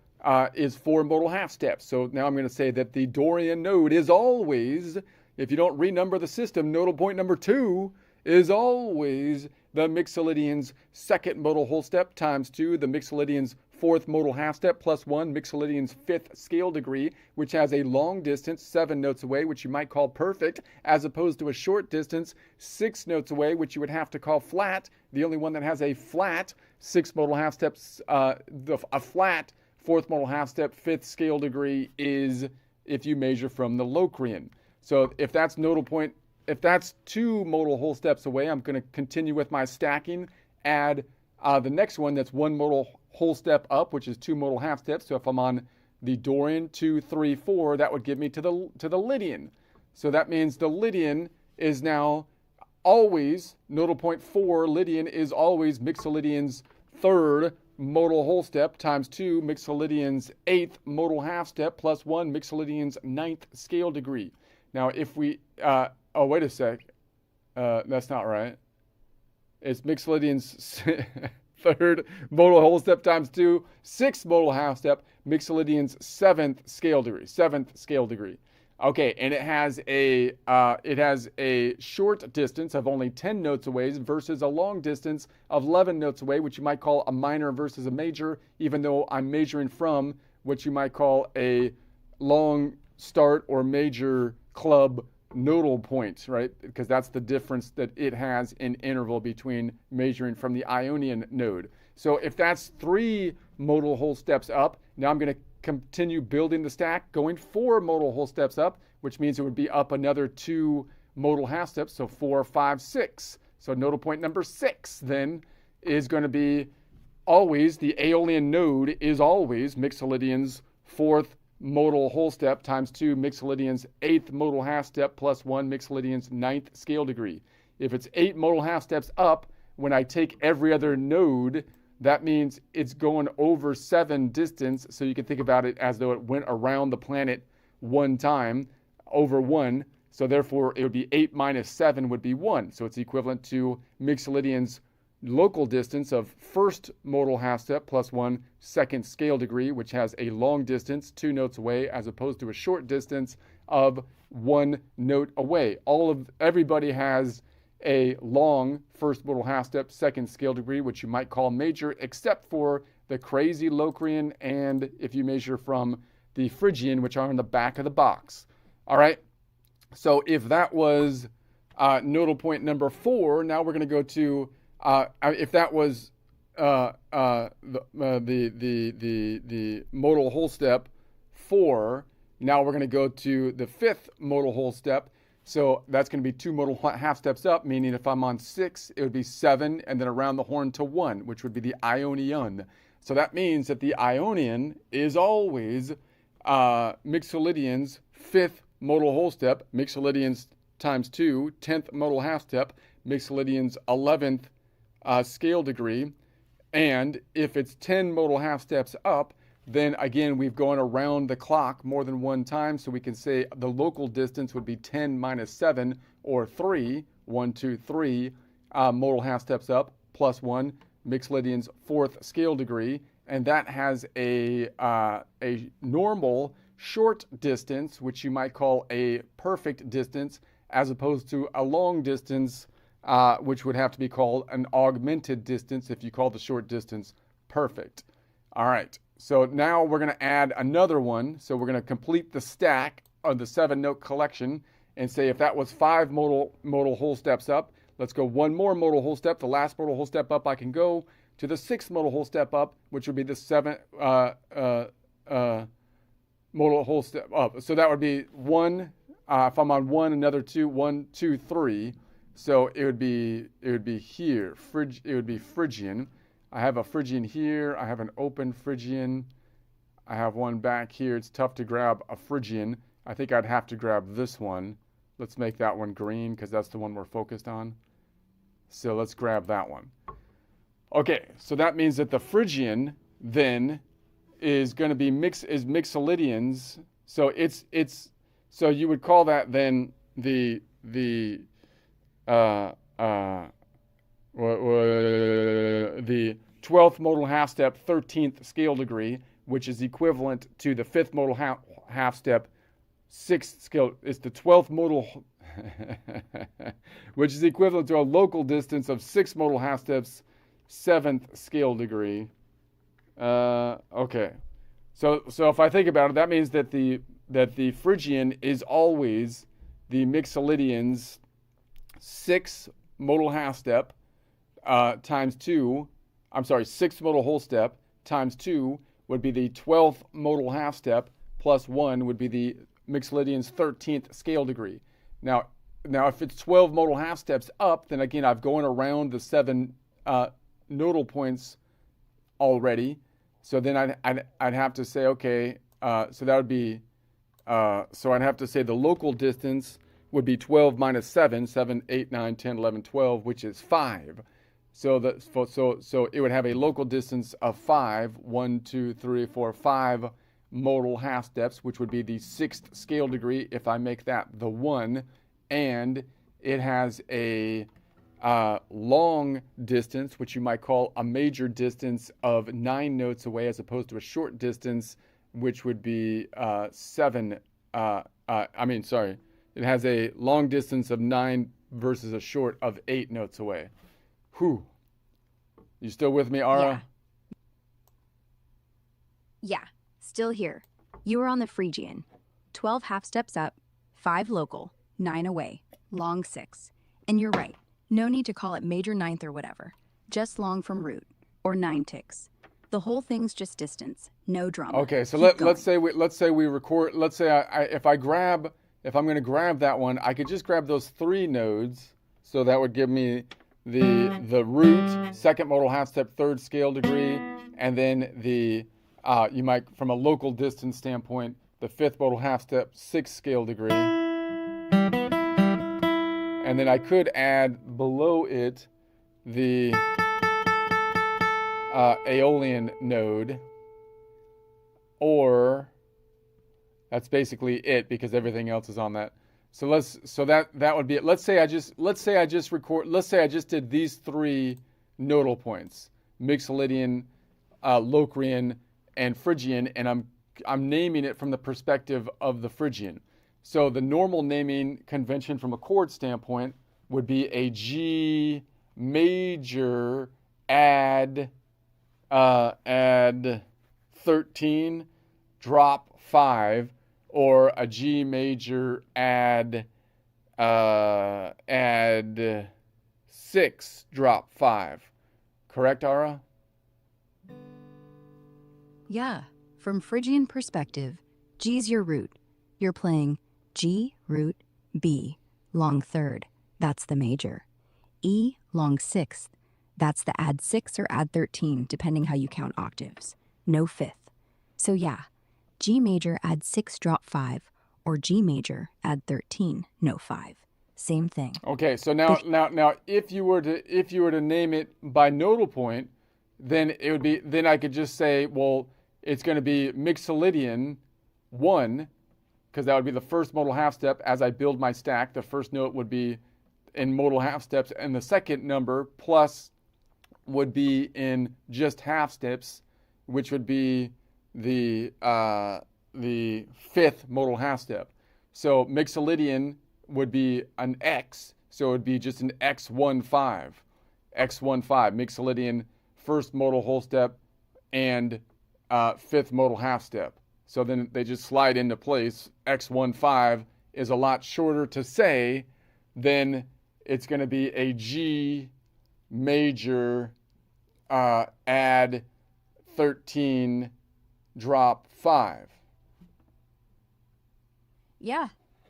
is 4 modal half steps. So now I'm going to say that the Dorian node is always, if you don't renumber the system, nodal point number 2 is always the Mixolydian's second modal whole step times 2, the Mixolydian's fourth modal half step plus 1, Mixolydian's fifth scale degree, which has a long distance 7 notes away, which you might call perfect, as opposed to a short distance 6 notes away, which you would have to call flat. The only one that has a flat 6 modal half steps, a flat fourth modal half step fifth scale degree is if you measure from the Locrian. So if that's nodal point, if that's 2 modal whole steps away, I'm going to continue with my stacking, add the next one that's 1 modal whole step up, which is 2 modal half steps. So if I'm on the Dorian 2, 3, 4, that would give me to the Lydian. So that means the Lydian is now always nodal point 4. Lydian is always Mixolydian's third modal whole step times 2 Mixolydian's 8th modal half step plus 1 Mixolydian's 9th scale degree. Now if we oh wait a sec, that's not right. It's Mixolydian's third modal whole step times 2 6th modal half step, Mixolydian's 7th scale degree. Okay, and it has a short distance of only 10 notes away versus a long distance of 11 notes away, which you might call a minor versus a major, even though I'm measuring from what you might call a long start or major club nodal point, right? Because that's the difference that it has in interval between measuring from the Ionian node. So if that's 3 modal whole steps up, now I'm going to continue building the stack, going 4 modal whole steps up, which means it would be up another 2 modal half steps, so 4, 5, 6. So nodal point number 6 then is going to be always, the Aeolian node is always Mixolydian's 4th modal whole step times 2 Mixolydian's 8th modal half step plus 1 Mixolydian's 9th scale degree. If it's 8 modal half steps up, when I take every other node, that means it's going over 7 distance, so you can think about it as though it went around the planet 1 time, over 1. So therefore, it would be 8 minus 7 would be 1. So it's equivalent to Mixolydian's local distance of first modal half step plus 1 second scale degree, which has a long distance 2 notes away, as opposed to a short distance of 1 note away. Everybody has a long first modal half step second scale degree, which you might call major, except for the crazy Locrian and if you measure from the Phrygian, which are in the back of the box. All right, so if that was nodal point number 4, now we're going to go to if that was the modal whole step 4, now we're going to go to the 5th modal whole step. So that's going to be 2 modal half steps up, meaning if I'm on 6, it would be 7, and then around the horn to 1, which would be the Ionian. So that means that the Ionian is always Mixolydian's 5th modal whole step, Mixolydian's times 2, 10th modal half step, Mixolydian's 11th scale degree. And if it's 10 modal half steps up, then again, we've gone around the clock more than one time, so we can say the local distance would be 10 minus 7, or 3, 1, 2, 3 modal half steps up, plus 1, Mixolydian's fourth scale degree, and that has a normal short distance, which you might call a perfect distance, as opposed to a long distance, which would have to be called an augmented distance if you call the short distance perfect. All right, so now we're going to add another one. So we're going to complete the stack of the 7-note collection and say if that was 5 modal whole steps up, let's go one more modal whole step. The last modal whole step up I can go to the 6th modal whole step up, which would be the 7th modal whole step up. So that would be 1. If I'm on 1, another 2, 1, 2, 3. So it would be here. It would be Phrygian. I have a Phrygian here. I have an open Phrygian. I have one back here. It's tough to grab a Phrygian. I think I'd have to grab this one. Let's make that one green because that's the one we're focused on. So let's grab that one. Okay, so that means that the Phrygian then is going to be Mixolydian's. So so you would call that then the 12th modal half step, 13th scale degree, which is equivalent to the 5th modal half step, 6th scale. It's the 12th modal, which is equivalent to a local distance of 6 modal half steps, 7th scale degree. Okay, so if I think about it, that means that the Phrygian is always the Mixolydian's 6 modal half step times 2. I'm sorry, 6th modal whole step times 2 would be the 12th modal half step, plus 1 would be the Mixolydian's 13th scale degree. Now if it's 12 modal half steps up, then again I've gone around the 7 nodal points already. So then I'd have to say, okay, so that would be, so I'd have to say the local distance would be 12 minus 7, 7, 8, 9, 10, 11, 12, which is 5. So so it would have a local distance of 5, 1, 2, 3, 4, 5 modal half steps, which would be the 6th scale degree if I make that the 1. And it has a long distance, which you might call a major distance of 9 notes away, as opposed to a short distance, which would be 7. It has a long distance of 9 versus a short of 8 notes away. Whew. You still with me, Ara? Yeah, still here. You are on the Phrygian. 12 half steps up, 5 local, 9 away, long 6. And you're right. No need to call it major 9th or whatever. Just long from root, or 9 ticks. The whole thing's just distance, no drama. Okay, so let's say we record. Let's say if I'm going to grab that one, I could just grab those 3 nodes. So that would give me the root, 2nd modal half step, 3rd scale degree, and then you might, from a local distance standpoint, the 5th modal half step, 6th scale degree. And then I could add below it the Aeolian node, or that's basically it because everything else is on that. So that would be it. Let's say I just did these 3 nodal points: Mixolydian, Locrian, and Phrygian, and I'm naming it from the perspective of the Phrygian. So the normal naming convention from a chord standpoint would be a G major add 13, drop 5, or a G major add 6, drop 5. Correct, Ara? Yeah, from Phrygian perspective, G's your root. You're playing G, root, B, long 3rd. That's the major. E, long 6th. That's the add 6 or add 13, depending how you count octaves. No 5th. So yeah, G major add 6 drop 5, or G major add 13, no 5. Same thing. Okay, so now if you were to name it by nodal point, then it would be, then I could just say, well, it's going to be Mixolydian 1, because that would be the first modal half step. As I build my stack, the first note would be in modal half steps, and the second number plus would be in just half steps, which would be the fifth modal half step. So Mixolydian would be an X, so it would be just an X15. X15, Mixolydian first modal whole step and fifth modal half step. So then they just slide into place. X15 is a lot shorter to say than it's going to be a G major add 13 drop 5. Yeah,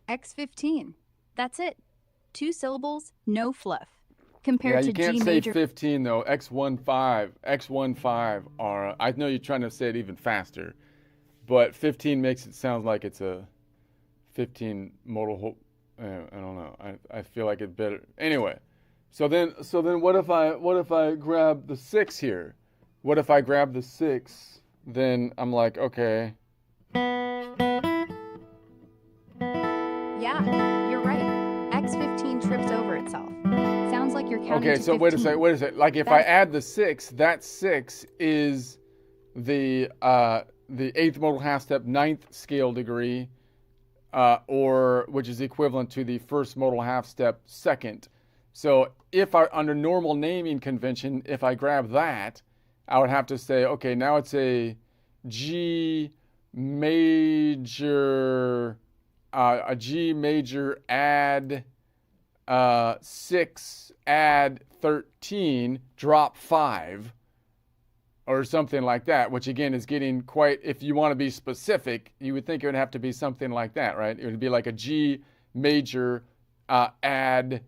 X15. That's it. 2 syllables, no fluff. Compared you to can't G say major. 15 though. X15 are. I know you're trying to say it even faster, but 15 makes it sound like it's a 15 modal. I don't know. I feel like it better. Anyway, so then what if I grab the 6 here? What if I grab the 6? Then I'm like, okay. Yeah, you're right. X15 trips over itself. Sounds like you're counting Okay, to so 15. wait a second. Like if I add the 6, that 6 is the 8th modal half step, 9th scale degree, or which is equivalent to the first modal half step, 2nd. So if under normal naming convention, if I grab that, I would have to say, okay, now it's a G major add 6 add 13 drop 5 or something like that, which again is getting quite, if you want to be specific, you would think it would have to be something like that, right? It would be like a G major add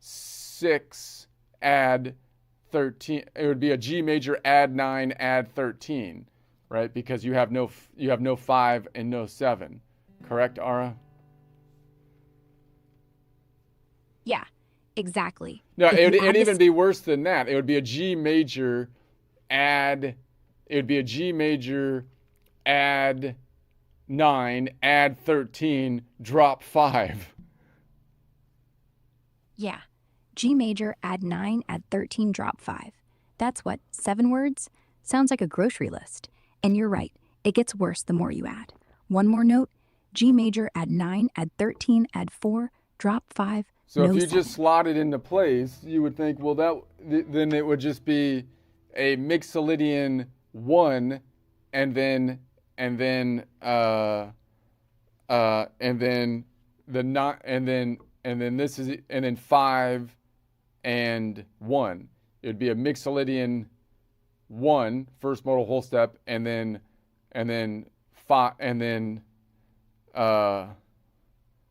6 add 13. It would be a G major add 9 add 13, right? Because you have no 5 and no 7. Correct, Ara? Yeah, exactly. No, If it'd you add even this- be worse than that. It would be a G major add 9 add 13 drop 5. Yeah. G major, add 9, add 13, drop 5. That's what, 7 words? Sounds like a grocery list. And you're right, it gets worse the more you add. One more note, G major, add 9, add 13, add 4, drop 5, So no if you 7. just slot it into place, you would think, well, then it would just be a Mixolydian 1, and then this is, and then 5 and 1. It would be a Mixolydian 1 first modal whole step, and then 5, and then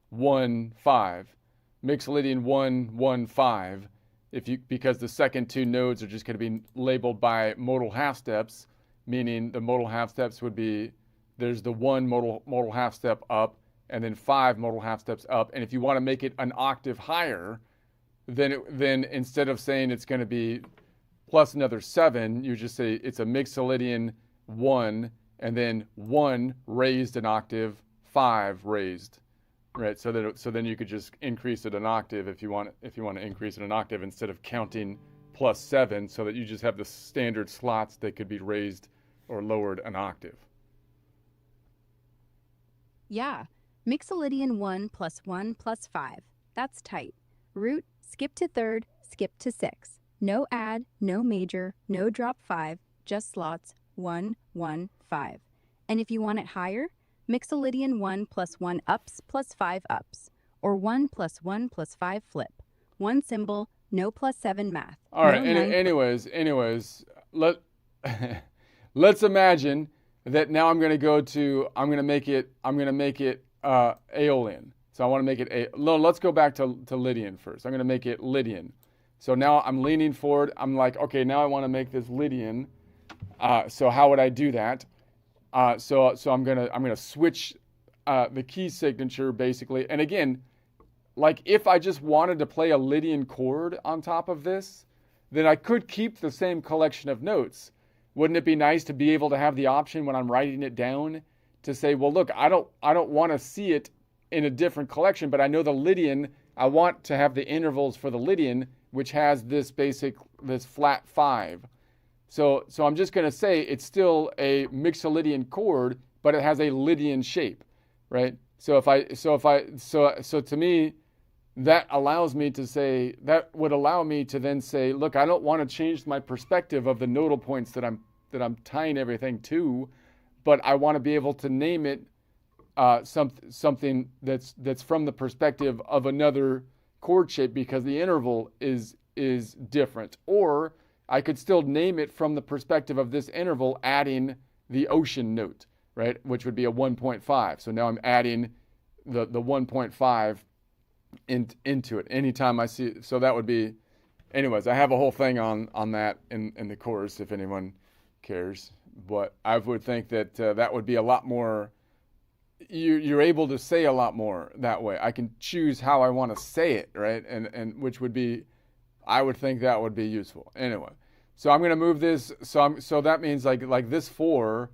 1 5. Mixolydian 1 1 5. Because the second 2 nodes are just going to be labeled by modal half steps, meaning the modal half steps would be, there's the 1 modal half step up, and then 5 modal half steps up. And if you want to make it an octave higher, then instead of saying it's going to be plus another 7, you just say it's a Mixolydian 1, and then 1 raised an octave, 5 raised, right? So then you could just increase it an octave if you want to increase it an octave, instead of counting plus 7, so that you just have the standard slots that could be raised or lowered an octave. Yeah, Mixolydian 1 plus 1 plus 5. That's tight. Root, skip to 3rd, skip to 6. No add, no major, no drop 5, just slots 1, 1, 5. And if you want it higher, Mixolydian 1 plus 1 ups plus 5 ups, or 1 plus 1 plus 5 flip. One symbol, no plus 7 math. All right. No 9 Anyways, let's imagine that now I'm going to make it Aeolian. So I want to make it let's go back to Lydian first. I'm going to make it Lydian. So now I'm leaning forward. I'm like, okay, now I want to make this Lydian. So how would I do that? So I'm gonna switch the key signature basically. And again, like if I just wanted to play a Lydian chord on top of this, then I could keep the same collection of notes, Wouldn't it be nice to be able to have the option when I'm writing it down to say, well, look, I don't want to see it in a different collection, but I know the Lydian, I want to have the intervals for the Lydian, which has this flat 5. So I'm just going to say it's still a Mixolydian chord, but it has a Lydian shape, right? So to me, that allows me to say, that would allow me to then say, look, I don't want to change my perspective of the nodal points that I'm tying everything to, but I want to be able to name it something that's from the perspective of another chord shape because the interval is different. Or I could still name it from the perspective of this interval, adding the ocean note, right? Which would be a 1.5. So now I'm adding the 1.5 into it anytime I see. So that would be, anyways, I have a whole thing on that in the course if anyone cares. But I would think that that would be a lot more, you're able to say a lot more that way. I can choose how I want to say it, right? And which would be, I would think that would be useful. Anyway, so I'm going to move this. So that means like this 4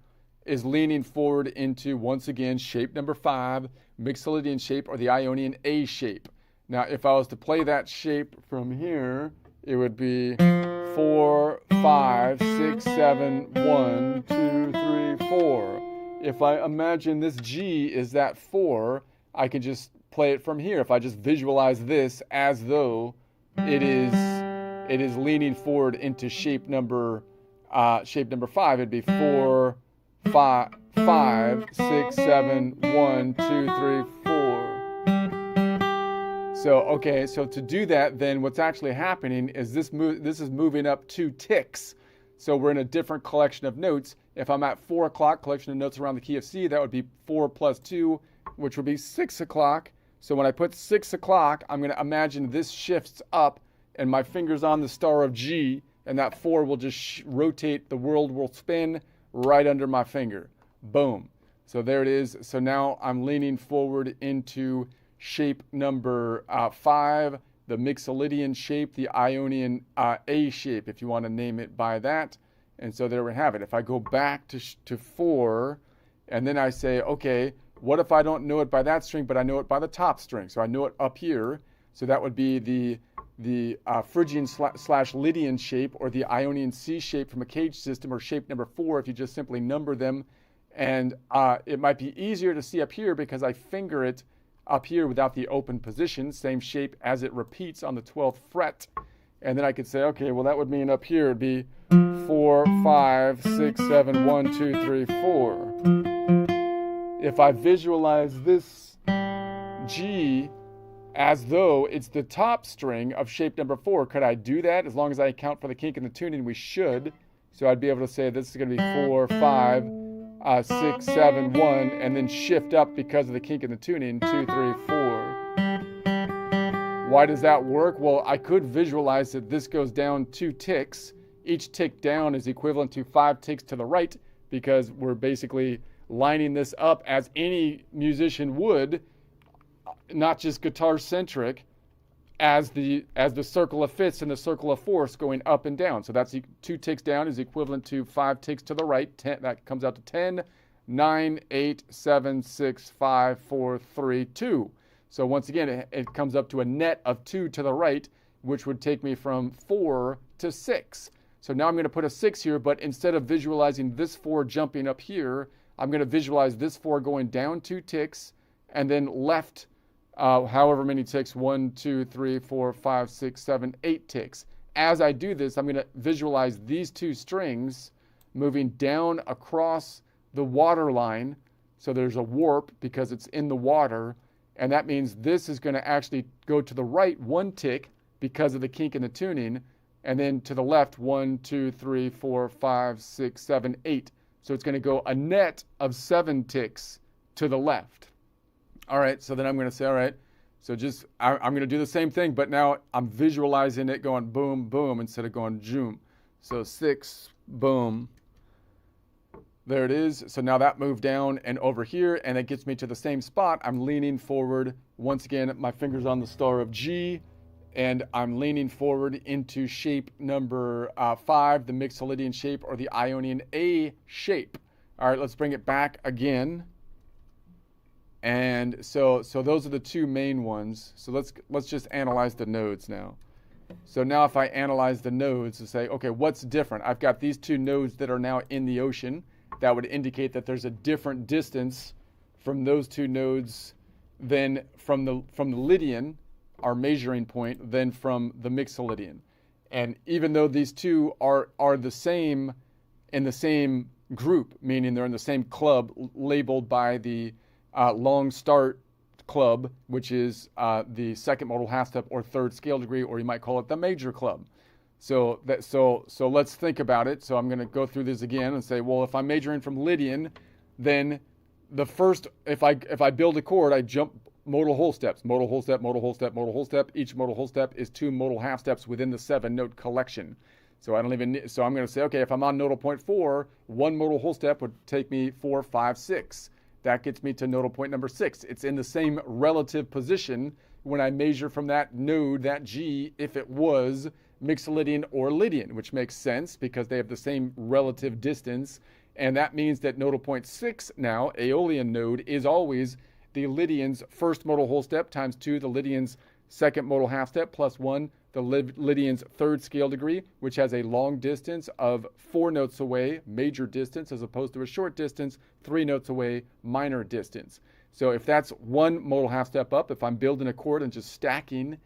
is leaning forward into, once again, shape number 5, Mixolydian shape, or the Ionian A shape. Now, if I was to play that shape from here, it would be 4, 5, 6, 7, 1, 2, 3, 4. If I imagine this G is that 4, I can just play it from here. If I just visualize this as though it is leaning forward into shape number 5, it'd be 4, 5, 6, 7, 1, 2, 3, 4. So, okay, so to do that, then what's actually happening is this is moving up 2 ticks. So we're in a different collection of notes. If I'm at 4 o'clock, collection of notes around the key of C, that would be 4 plus 2, which would be 6 o'clock. So when I put 6 o'clock, I'm going to imagine this shifts up and my finger's on the star of G, and that 4 will just rotate, the world will spin right under my finger. Boom. So there it is. So now I'm leaning forward into shape number 5, the Mixolydian shape, the Ionian A shape, if you want to name it by that. And so there we have it. If I go back to 4, and then I say, okay, what if I don't know it by that string, but I know it by the top string? So I know it up here. So that would be the Phrygian / Lydian shape, or the Ionian C shape from a cage system, or shape number 4 if you just simply number them. And it might be easier to see up here because I finger it up here without the open position, same shape as it repeats on the 12th fret. And then I could say, okay, well, that would mean up here it'd be 4, 5, 6, 7, 1, 2, 3, 4. If I visualize this G as though it's the top string of shape number 4, could I do that? As long as I account for the kink in the tuning, we should. So I'd be able to say this is going to be 4, 5, 6, 7, 1, and then shift up because of the kink in the tuning, 2, 3, 4. Why does that work? Well, I could visualize that this goes down 2 ticks. Each tick down is equivalent to 5 ticks to the right, because we're basically lining this up as any musician would, not just guitar centric, as the circle of fifths and the circle of fourths going up and down. So that's 2 ticks down is equivalent to 5 ticks to the right. 10, that comes out to 10, 9, 8, 7, 6, 5, 4, 3, 2. So once again, it comes up to a net of 2 to the right, which would take me from 4 to 6. So now I'm going to put a 6 here, but instead of visualizing this 4 jumping up here, I'm going to visualize this 4 going down 2 ticks and then left however many ticks, 1, 2, 3, 4, 5, 6, 7, 8 ticks. As I do this, I'm going to visualize these 2 strings moving down across the water line. So there's a warp because it's in the water. And that means this is going to actually go to the right 1 tick because of the kink in the tuning. And then to the left, 1, 2, 3, 4, 5, 6, 7, 8. So it's going to go a net of 7 ticks to the left. All right, so then I'm going to say, all right, so I'm going to do the same thing, but now I'm visualizing it going boom, boom, instead of going zoom. So 6, boom. There it is. So now that moved down and over here, and it gets me to the same spot. I'm leaning forward. Once again, my finger's on the star of G, and I'm leaning forward into shape number 5, the Mixolydian shape, or the Ionian A shape. All right, let's bring it back again. And so those are the two main ones. So let's just analyze the nodes now. So now if I analyze the nodes to say, okay, what's different? I've got these two nodes that are now in the ocean. That would indicate that there's a different distance from those two nodes than from the Lydian, our measuring point, than from the Mixolydian. And even though these two are the same in the same group, meaning they're in the same club labeled by the long start club, which is the second modal half step or third scale degree, or you might call it the major club. So let's think about it. So I'm going to go through this again and say, well, if I'm measuring from Lydian, then the first, if I build a chord, I jump modal whole steps, modal whole step, modal whole step, modal whole step. Each modal whole step is 2 modal half steps within the 7-note collection. So I'm going to say, okay, if I'm on nodal point 4, 1 modal whole step would take me 4, 5, 6. That gets me to nodal point number 6. It's in the same relative position when I measure from that node, that G, if it was Mixolydian or Lydian, which makes sense because they have the same relative distance. And that means that nodal point 6 now, Aeolian node, is always the Lydian's first modal whole step times 2, the Lydian's second modal half step plus 1, the Lydian's third scale degree, which has a long distance of 4 notes away, major distance, as opposed to a short distance, 3 notes away, minor distance. So if that's 1 modal half step up, if I'm building a chord and just stacking,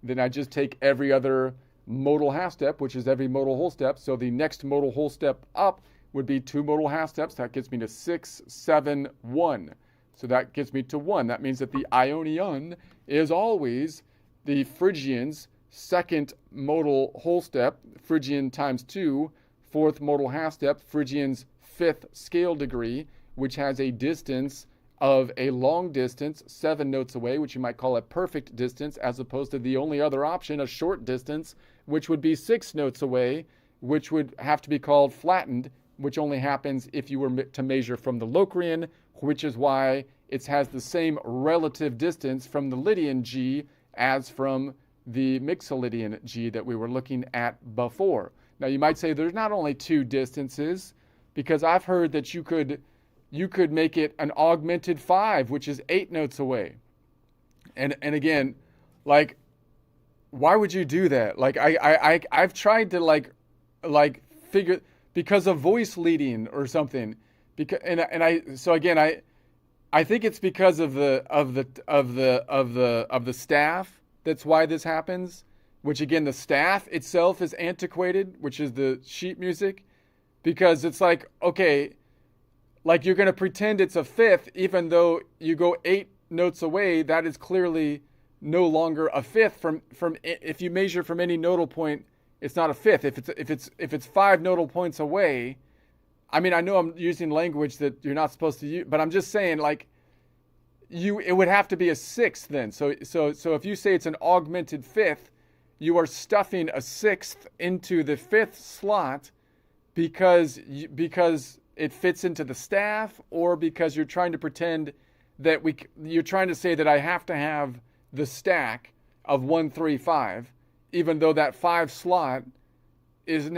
then I just take every other modal half step, which is every modal whole step. So the next modal whole step up would be 2 modal half steps. That gets me to 6, 7, 1. So that gets me to 1. That means that the Ionian is always the Phrygian's second modal whole step, Phrygian times 2, fourth modal half step, Phrygian's 5th scale degree, which has a distance of a long distance, 7 notes away, which you might call a perfect distance, as opposed to the only other option, a short distance, which would be 6 notes away, which would have to be called flattened, which only happens if you were to measure from the Locrian, which is why it has the same relative distance from the Lydian G as from the Mixolydian G that we were looking at before. Now you might say there's not only 2 distances, because I've heard that you could make it an augmented 5, which is 8 notes away. And again, like, why would you do that? Like I've tried to like figure, because of voice leading or something. Because I think it's because of the staff. That's why this happens, which again, the staff itself is antiquated, which is the sheet music, because it's like, okay, like you're going to pretend it's a 5th, even though you go 8 notes away, that is clearly no longer a 5th from if you measure from any nodal point, it's not a 5th. If it's 5 nodal points away, I mean, I know I'm using language that you're not supposed to use, but I'm just saying, like, it would have to be a 6th then. So if you say it's an augmented 5th, you are stuffing a 6th into the 5th slot because it fits into the staff, or because you're trying to pretend that you're trying to say that I have to have the stack of 1, 3, 5, even though that 5 slot is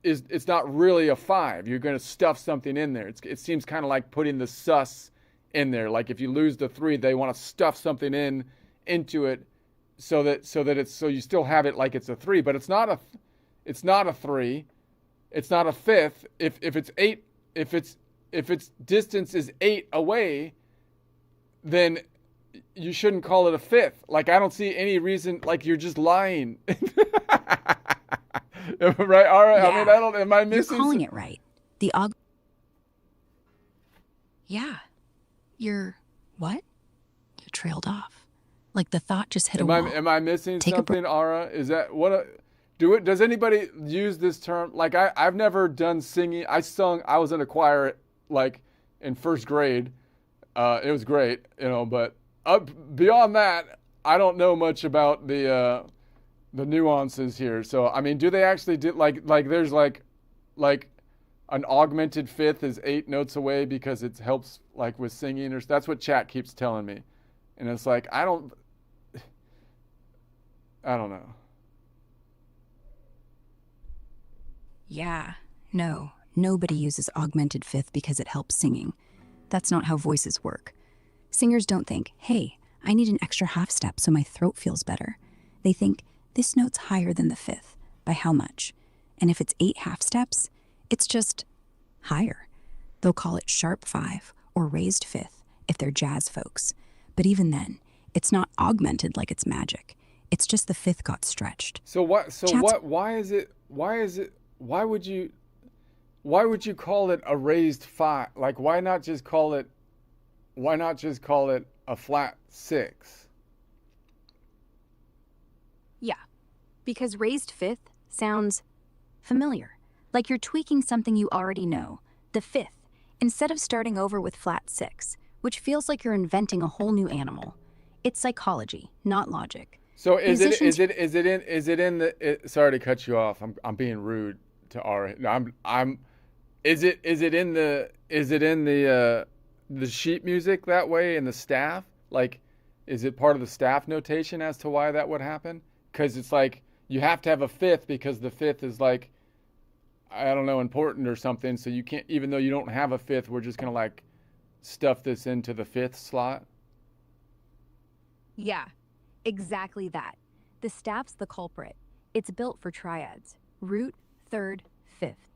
it's not really a 5. You're going to stuff something in there. It seems kind of like putting the sus in there. Like if you lose the 3, they want to stuff something into it so you still have it like it's a 3, but it's not a 3. It's not a 5th. If it's 8, if its distance is 8 away, then you shouldn't call it a 5th. Like, I don't see any reason. Like, you're just lying. Right? All right. Yeah. I mean, am I missing? You're calling it right. Yeah. You're what? You trailed off. Like the thought just hit a wall. Am I missing Take something, Ara? Is that what? Does anybody use this term? Like, I've never done singing. I was in a choir like in 1st grade. It was great, but beyond that, I don't know much about the nuances here. So, I mean, do they actually do like there's like an augmented 5th is 8 notes away because it helps like with singing, or that's what chat keeps telling me. And it's like, I don't know. Yeah, no, nobody uses augmented fifth because it helps singing. That's not how voices work. Singers don't think, hey, I need an extra half step so my throat feels better. They think, this note's higher than the fifth. By how much? And if it's 8 half steps, it's just higher. They'll call it sharp 5 or raised fifth if they're jazz folks. But even then, it's not augmented like it's magic. It's just the fifth got stretched. So what? So Chats- what? Why is it? Why is it? Why would you? Why would you call it a raised 5? Like, why not just call it? Why not just call it a flat 6? Yeah, because raised fifth sounds familiar, like you're tweaking something you already know, the fifth, instead of starting over with flat 6, which feels like you're inventing a whole new animal. It's psychology, not logic. So is Musicians- it in the? Sorry to cut you off. I'm being rude to our. No, I'm. Is it in the sheet music that way in the staff? Like, is it part of the staff notation as to why that would happen? Because it's like you have to have a fifth because the fifth is like, I don't know, important or something. So you can't, even though you don't have a fifth, we're just gonna like stuff this into the fifth slot. Yeah, exactly that. The staff's the culprit. It's built for triads. Root, third, fifth.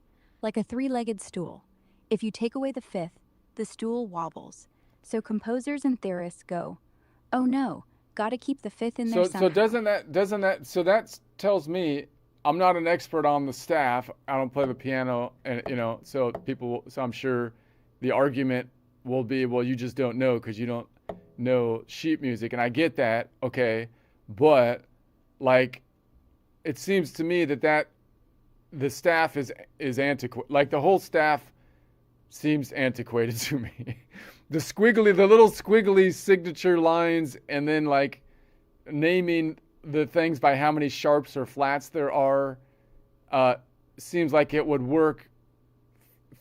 Like a three-legged stool. If you take away the fifth, the stool wobbles. So composers and theorists go, oh no, gotta keep the fifth in there somehow. So so that tells me I'm not an expert on the staff. I don't play the piano, and so I'm sure the argument will be, well, you just don't know because you don't know sheet music, and I get that, okay, but like, it seems to me that the staff is antiquated. Like, the whole staff seems antiquated to me. The little squiggly signature lines, and then like naming the things by how many sharps or flats there are, seems like it would work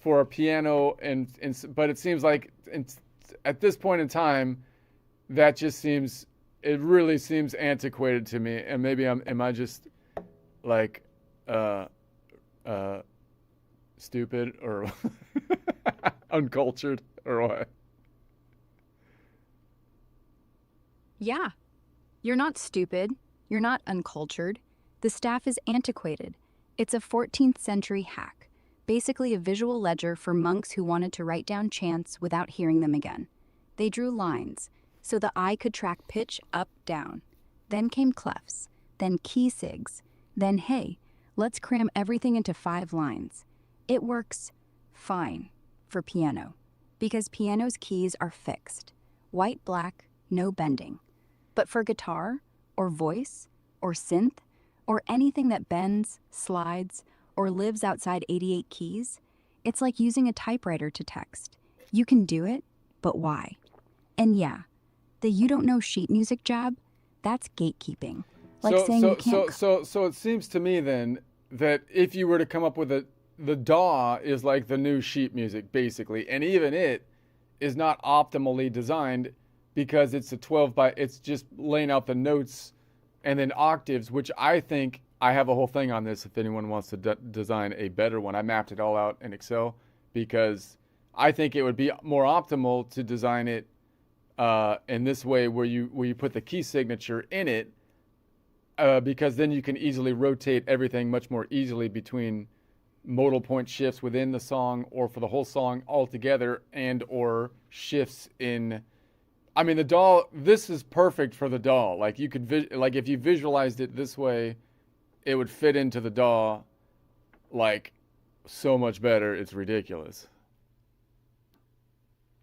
for a piano, but it seems like at this point in time, it really seems antiquated to me. And maybe am I just like stupid or uncultured or what? Yeah. You're not stupid. You're not uncultured. The staff is antiquated. It's a 14th century hack, basically a visual ledger for monks who wanted to write down chants without hearing them again. They drew lines, so the eye could track pitch up, down. Then came clefs, then key sigs, then hey, let's cram everything into 5 lines. It works fine for piano, because piano's keys are fixed. White, black, no bending. But for guitar, or voice, or synth, or anything that bends, slides, or lives outside 88 keys, it's like using a typewriter to text. You can do it, but why? And yeah, the you don't know sheet music jab, that's gatekeeping. Like saying you can't... So it seems to me then that if you were to come up with the DAW is like the new sheet music, basically, and even it is not optimally designed because it's it's just laying out the notes and then octaves, which I think I have a whole thing on this if anyone wants to design a better one. I mapped it all out in Excel because I think it would be more optimal to design it in this way where you put the key signature in it, because then you can easily rotate everything much more easily between modal point shifts within the song or for the whole song altogether, and or shifts in. I mean, the DAW, this is perfect for the DAW. Like, you could like if you visualized it this way, it would fit into the DAW like so much better. It's ridiculous.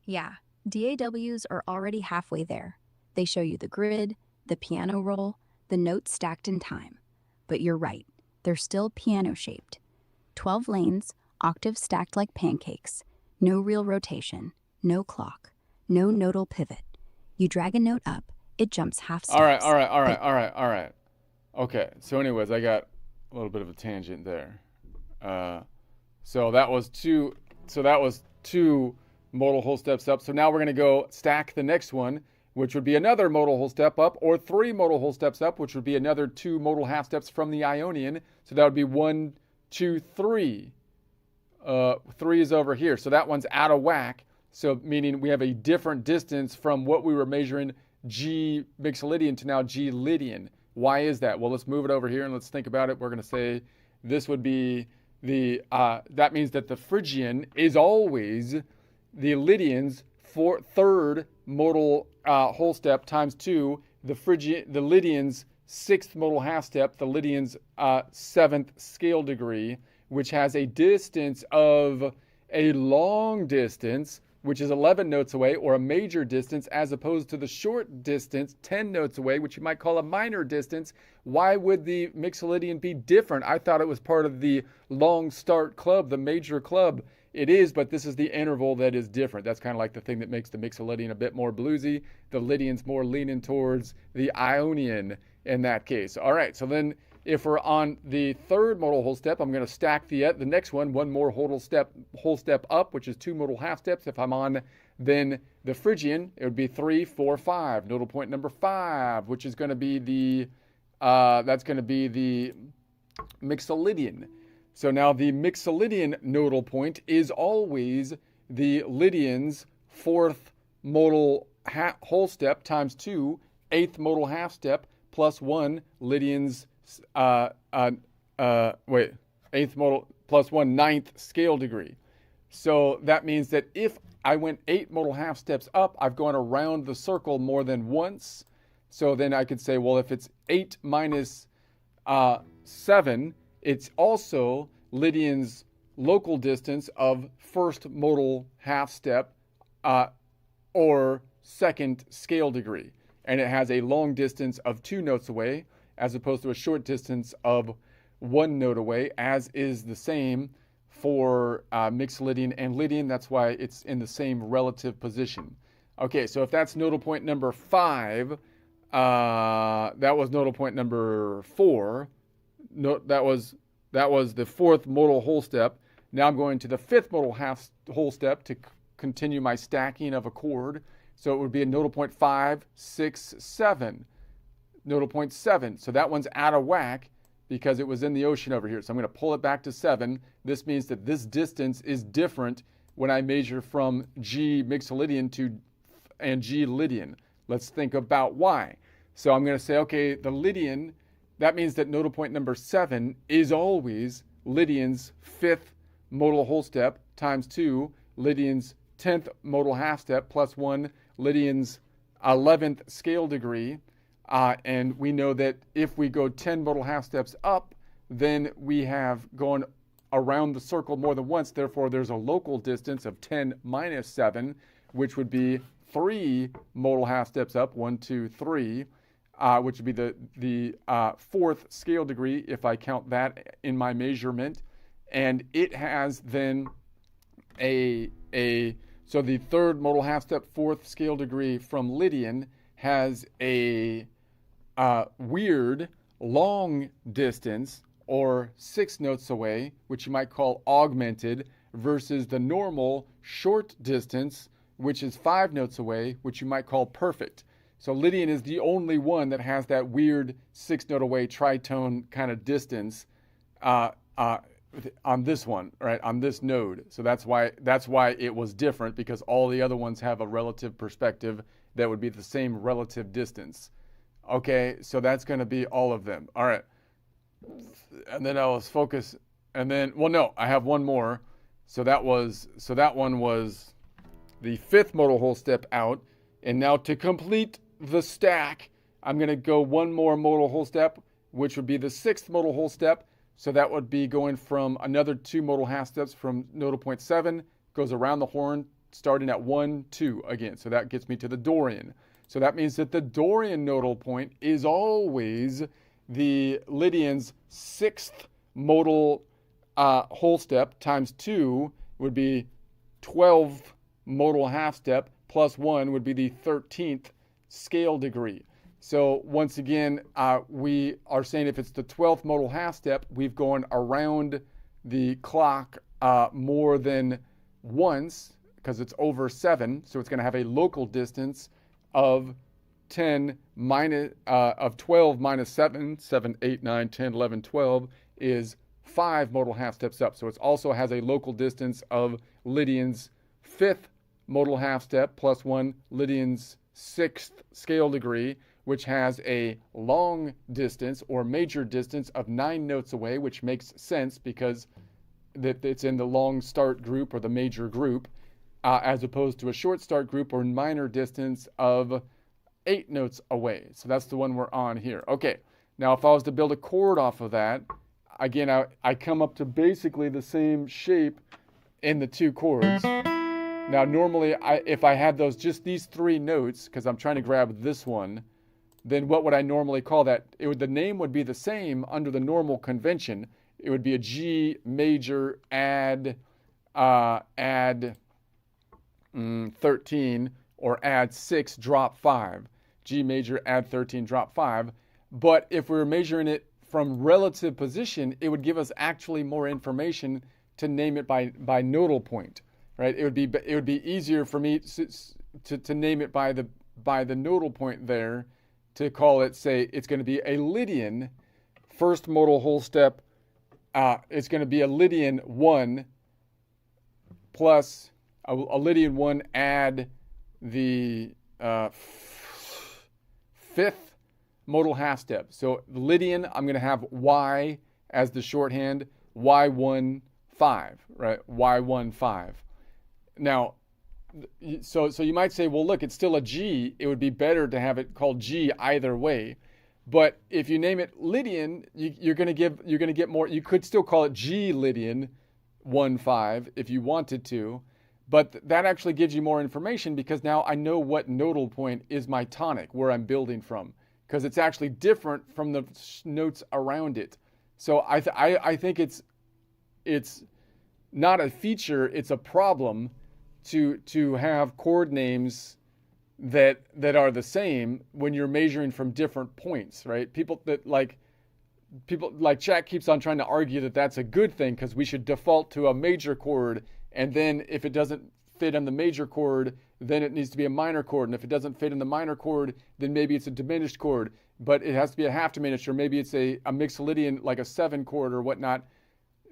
Yeah, DAWs are already halfway there. They show you the grid, the piano roll, the notes stacked in time. But you're right, they're still piano-shaped. 12 lanes, octaves stacked like pancakes. No real rotation, no clock, no nodal pivot. You drag a note up, it jumps half steps. All right. Okay, so anyways, I got a little bit of a tangent there. So that was two modal whole steps up. So now we're going to go stack the next one, which would be another modal whole step up, or 3 modal whole steps up, which would be another 2 modal half steps from the Ionian. So that would be 1, 2, 3. 3 is over here. So that one's out of whack. So meaning we have a different distance from what we were measuring G Mixolydian to now G Lydian. Why is that? Well, let's move it over here and let's think about it. We're going to say this would be that means that the Phrygian is always the Lydian's third modal whole step times 2, the Lydian's 6th modal half step, the Lydian's 7th scale degree, which has a distance of a long distance, which is 11 notes away, or a major distance, as opposed to the short distance, 10 notes away, which you might call a minor distance. Why would the Mixolydian be different? I thought it was part of the long start club, the major club. It is, but this is the interval that is different. That's kind of like the thing that makes the Mixolydian a bit more bluesy. The Lydian's more leaning towards the Ionian in that case. All right, so then if we're on the third modal whole step, I'm going to stack the next one more whole step up, which is 2 modal half steps. If I'm on then the Phrygian, it would be 3, 4, 5. Nodal point number 5, which is going to be the Mixolydian. So now the Mixolydian nodal point is always the Lydian's 4th modal whole step times 2, 8th modal half step plus 1 Lydian's 8th modal plus 1 9th scale degree. So that means that if I went 8 modal half steps up, I've gone around the circle more than once. So then I could say, well, if it's 8 minus 7, it's also Lydian's local distance of 1st modal half step or 2nd scale degree. And it has a long distance of 2 notes away, as opposed to a short distance of 1 note away, as is the same for Mixolydian and Lydian. That's why it's in the same relative position. Okay, so if that's nodal point number 5, that was nodal point number 4. That was the 4th modal whole step. Now I'm going to the 5th modal whole step to continue my stacking of a chord. So it would be a nodal point 5, 6, 7. Nodal point 7. So that one's out of whack because it was in the ocean over here. So I'm going to pull it back to 7. This means that this distance is different when I measure from G Mixolydian and G Lydian. Let's think about why. So I'm going to say, okay, the Lydian, that means that nodal point number 7 is always Lydian's 5th modal whole step times 2, Lydian's 10th modal half step plus 1, Lydian's 11th scale degree. And we know that if we go 10 modal half steps up, then we have gone around the circle more than once. Therefore, there's a local distance of 10 minus 7, which would be 3 modal half steps up, 1, 2, 3, which would be the 4th scale degree if I count that in my measurement. And it has then so the 3rd modal half step, 4th scale degree from Lydian has a weird long distance, or 6 notes away, which you might call augmented, versus the normal short distance, which is 5 notes away, which you might call perfect. So Lydian is the only one that has that weird 6 note away tritone kind of distance on this one, right, on this node. So that's why it was different, because all the other ones have a relative perspective that would be the same relative distance. Okay, so that's going to be all of them. All right. And then I was focused, and then, well, no, I have one more. So that one was the 5th modal whole step out. And now to complete the stack, I'm going to go one more modal whole step, which would be the 6th modal whole step. So that would be going from another 2 modal half steps from nodal point 7, goes around the horn, starting at 1, 2 again. So that gets me to the Dorian. So that means that the Dorian nodal point is always the Lydian's 6th modal whole step times 2 would be 12th modal half step plus 1 would be the 13th scale degree. So once again, we are saying if it's the 12th modal half step, we've gone around the clock more than once, because it's over 7. So it's going to have a local distance of 10 minus of 12 minus 7, 7, 8, 9, 10, 11, 12 is 5 modal half steps up. So it also has a local distance of Lydian's 5th modal half step plus 1 Lydian's 6th scale degree, which has a long distance or major distance of 9 notes away, which makes sense because it's in the long start group or the major group, as opposed to a short start group or minor distance of 8 notes away. So that's the one we're on here. Okay, now if I was to build a chord off of that, again, I come up to basically the same shape in the 2 chords. Now normally, if I had just these 3 notes, because I'm trying to grab this one, then what would I normally call that? The name would be the same under the normal convention. It would be a G major add 13 or add 6 drop 5. G major add 13 drop 5. But if we were measuring it from relative position, it would give us actually more information to name it by nodal point, right? It would be easier for me to name it by the nodal point there, to call it, say, it's going to be a Lydian first modal whole step. It's going to be a Lydian 1 plus a Lydian 1 add the 5th modal half step. So Lydian, I'm going to have Y as the shorthand, Y1 5, right? Y1 5. Now, so you might say, well, look, it's still a G. It would be better to have it called G either way. But if you name it Lydian, you're going to get more. You could still call it G Lydian 1 5 if you wanted to, but that actually gives you more information because now I know what nodal point is my tonic, where I'm building from, because it's actually different from the notes around it. So I think it's not a feature, it's a problem to have chord names that are the same when you're measuring from different points, right? People like chat keeps on trying to argue that that's a good thing because we should default to a major chord, and then if it doesn't fit on the major chord, then it needs to be a minor chord, and if it doesn't fit in the minor chord, then maybe it's a diminished chord, but it has to be a half diminished, or maybe it's a Mixolydian, like a 7 chord or whatnot.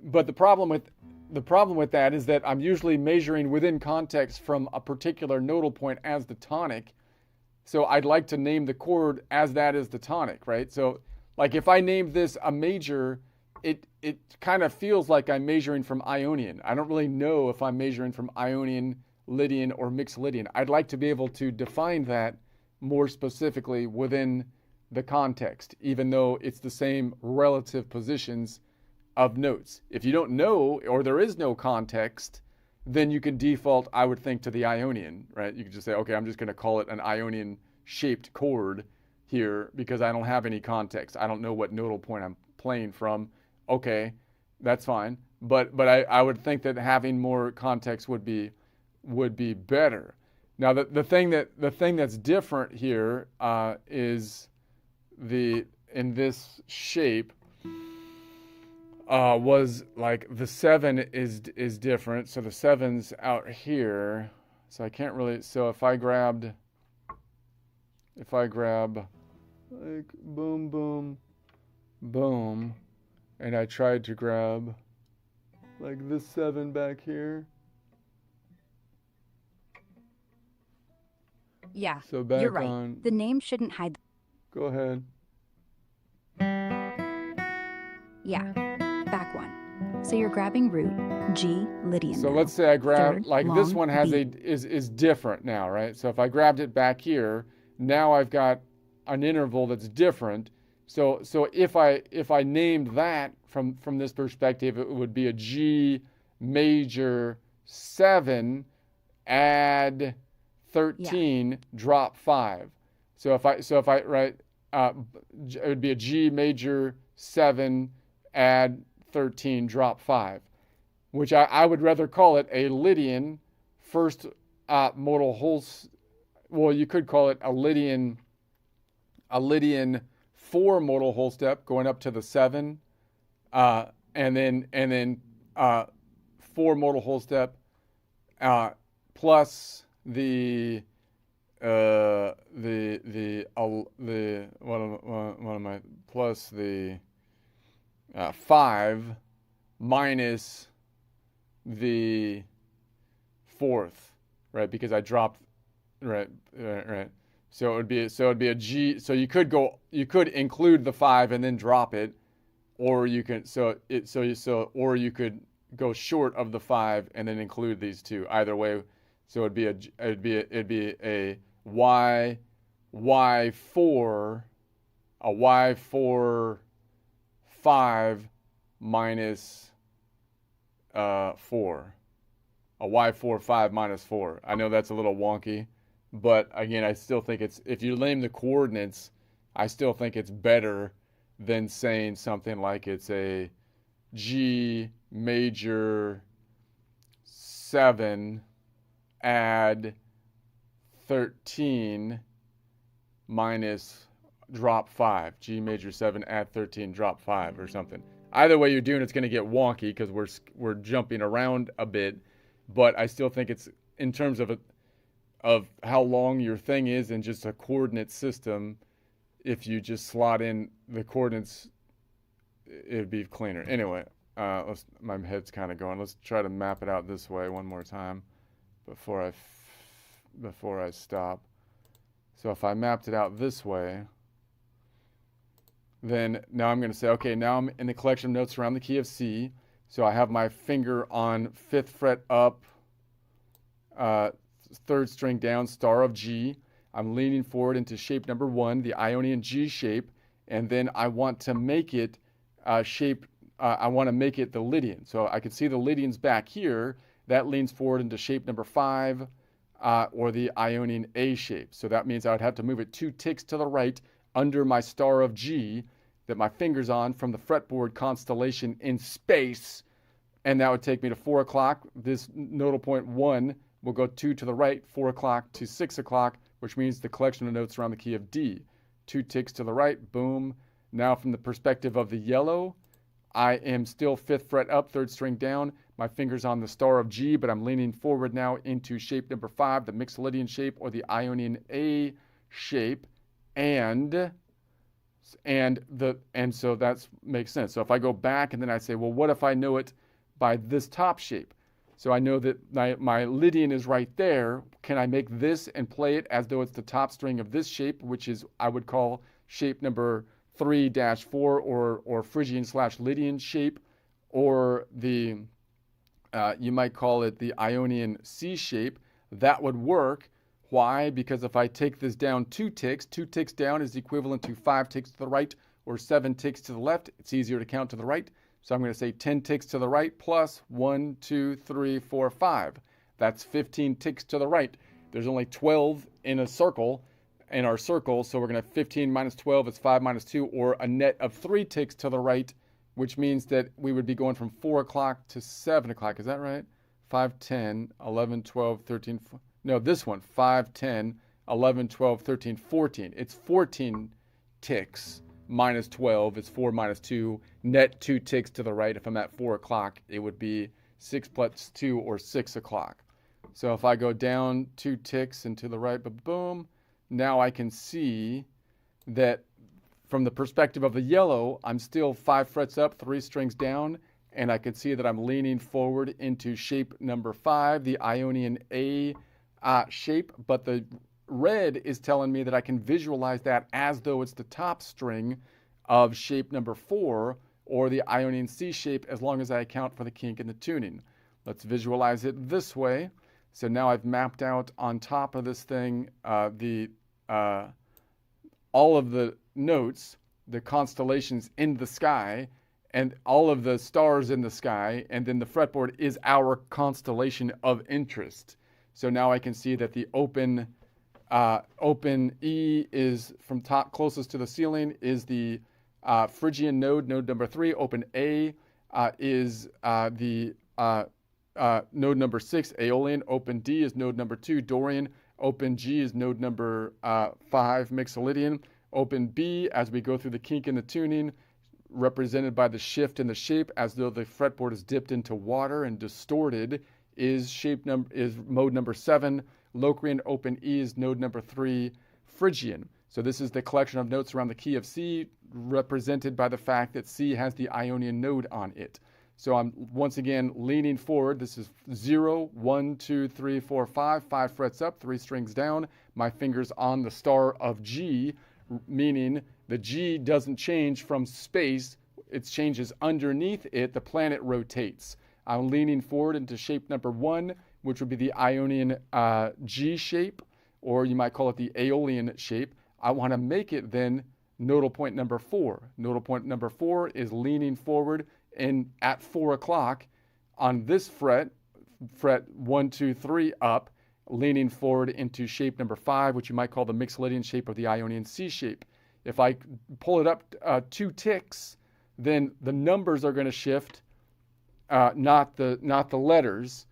But the problem with that is that I'm usually measuring within context from a particular nodal point as the tonic. So I'd like to name the chord as that is the tonic, right? So like if I named this a major, it kind of feels like I'm measuring from Ionian. I don't really know if I'm measuring from Ionian, Lydian, or Mixolydian. I'd like to be able to define that more specifically within the context, even though it's the same relative positions of notes. If you don't know, or there is no context, then you can default, I would think, to the Ionian, right? You could just say, okay, I'm just going to call it an Ionian shaped chord here because I don't have any context. I don't know what nodal point I'm playing from. Okay, that's fine. But I would think that having more context would be better. Now the thing that's different here is in this shape. Was like the 7 is different, so the 7's out here, so I can't really. So if I grab like boom boom boom, and I tried to grab like this 7 back here. Yeah, So back you're right. on. The name shouldn't hide. Go ahead. Yeah, back one. So you're grabbing root G Lydian. So now. let's say I grab, Third, like this long one has B. is different now, right? So if I grabbed it back here, now I've got an interval that's different. So if I named that from this perspective, it would be a G major 7 add 13 drop 5. So if I write it would be a G major 7 add 13 drop 5, which I would rather call it a Lydian first modal whole. Well, you could call it a Lydian 4 modal whole step going up to the 7, and then 4 modal whole step plus the one of my plus the 5 minus the fourth, right? Because I dropped, right. So it'd be a G. So you could include the 5 and then drop it, or you can or you could go short of the 5 and then include these two. Either way, so it'd be a y4 5 minus 4. A y4 5 minus 4. I know that's a little wonky, but again, I still think if you name the coordinates, I still think it's better than saying something like it's a G major 7 add 13 minus drop 5. G major 7 add 13 drop 5 or something. Either way you're doing it's going to get wonky because we're jumping around a bit, but I still think it's in terms of how long your thing is and just a coordinate system. If you just slot in the coordinates, it'd be cleaner. Anyway, my head's kind of going. Let's try to map it out this way one more time before I stop. So if I mapped it out this way, then now I'm going to say, okay, now I'm in the collection of notes around the key of C. So I have my finger on 5th fret up, 3rd string down, star of G. I'm leaning forward into shape number 1, the Ionian G shape, and then I want to make it I want to make it the Lydian. So I can see the Lydian's back here. That leans forward into shape number 5, or the Ionian A shape. So that means I would have to move it 2 ticks to the right under my star of G that my finger's on from the fretboard constellation in space, and that would take me to 4 o'clock. This nodal point 1 will go 2 to the right, 4 o'clock to 6 o'clock, which means the collection of notes around the key of D. 2 ticks to the right, boom. Now from the perspective of the yellow, I am still 5th fret up, 3rd string down. My finger's on the star of G, but I'm leaning forward now into shape number 5, the Mixolydian shape or the Ionian A shape, and so that makes sense. So if I go back and then I say, well, what if I know it by this top shape? So I know that my Lydian is right there. Can I make this and play it as though it's the top string of this shape, which is I would call shape number 3-4 or Phrygian/Lydian shape, or the you might call it the Ionian C shape. That would work. Why? Because if I take this down 2 ticks, 2 ticks down is equivalent to 5 ticks to the right or 7 ticks to the left. It's easier to count to the right. So I'm going to say 10 ticks to the right plus 1, 2, 3, 4, 5. That's 15 ticks to the right. There's only 12 in our circle, so we're going to have 15 minus 12 is 5 minus 2, or a net of 3 ticks to the right, which means that we would be going from 4 o'clock to 7 o'clock. Is that right? 5, 10, 11, 12, 13, 14. No, this one, 5, 10, 11, 12, 13, 14. It's 14 ticks minus 12. It's 4 minus 2. Net 2 ticks to the right. If I'm at 4 o'clock, it would be 6 plus 2 or 6 o'clock. So if I go down 2 ticks and to the right, boom, now I can see that from the perspective of the yellow, I'm still 5 frets up, 3 strings down, and I can see that I'm leaning forward into shape number 5, the Ionian A shape, but the red is telling me that I can visualize that as though it's the top string of shape number 4 or the Ionian C shape, as long as I account for the kink in the tuning. Let's visualize it this way. So now I've mapped out on top of this thing all of the notes, the constellations in the sky, and all of the stars in the sky, and then the fretboard is our constellation of interest. So now I can see that the open E is from top closest to the ceiling is the Phrygian node number 3. Open A is the node number 6, Aeolian. Open D is node number 2, Dorian. Open G is node number 5, Mixolydian. Open B, as we go through the kink in the tuning, represented by the shift in the shape as though the fretboard is dipped into water and distorted, is mode number 7. Locrian open E is node number 3, Phrygian. So this is the collection of notes around the key of C, represented by the fact that C has the Ionian node on it. So I'm once again leaning forward. This is 0, 1, 2, 3, 4, 5. 5 frets up, 3 strings down. My fingers on the star of G, meaning the G doesn't change from space. It changes underneath it. The planet rotates. I'm leaning forward into shape number 1, which would be the Ionian G shape, or you might call it the Aeolian shape. I want to make it then nodal point number 4. Nodal point number 4 is leaning forward and at 4 o'clock on this fret 1, 2, 3 up, leaning forward into shape number 5, which you might call the Mixolydian shape or the Ionian C shape. If I pull it up 2 ticks, then the numbers are going to shift, not the letters,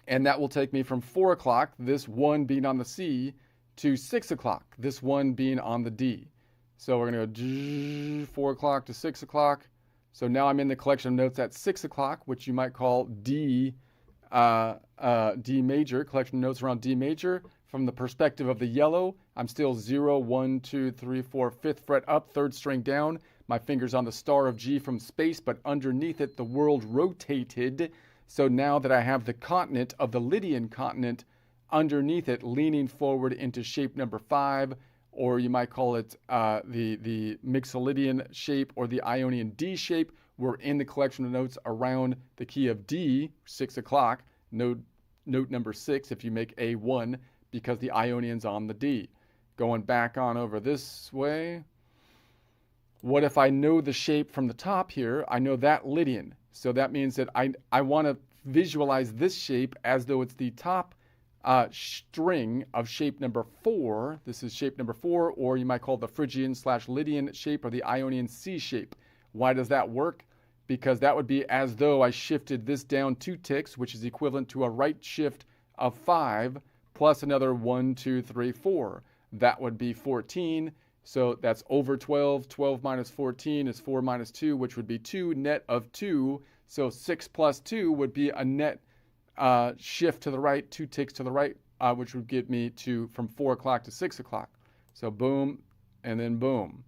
and that will take me from 4 o'clock, this 1 being on the C, to 6 o'clock, this 1 being on the D. So we're going to go 4 o'clock to 6 o'clock. So now I'm in the collection of notes at 6 o'clock, which you might call D major, collection of notes around D major. From the perspective of the yellow, I'm still 0, 1, 2, 3, 4, 5th fret up, 3rd string down. My fingers on the star of G from space, but underneath it, the world rotated. So now that I have the continent of the Lydian continent underneath it, leaning forward into shape number 5, or you might call it the Mixolydian shape or the Ionian D shape. We're in the collection of notes around the key of D, 6 o'clock, note number 6 if you make A1, because the Ionian's on the D. Going back on over this way. What if I know the shape from the top here? I know that Lydian. So that means that I want to visualize this shape as though it's the top string of shape number 4. This is shape number 4, or you might call it the Phrygian/Lydian shape or the Ionian C shape. Why does that work? Because that would be as though I shifted this down 2 ticks, which is equivalent to a right shift of 5 plus another 1, 2, 3, 4. That would be 14. So that's over 12. 12 minus 14 is 4 minus 2, which would be 2, net of 2. So 6 plus 2 would be a net shift to the right, 2 ticks to the right, which would get me to from 4 o'clock to 6 o'clock. So boom, and then boom.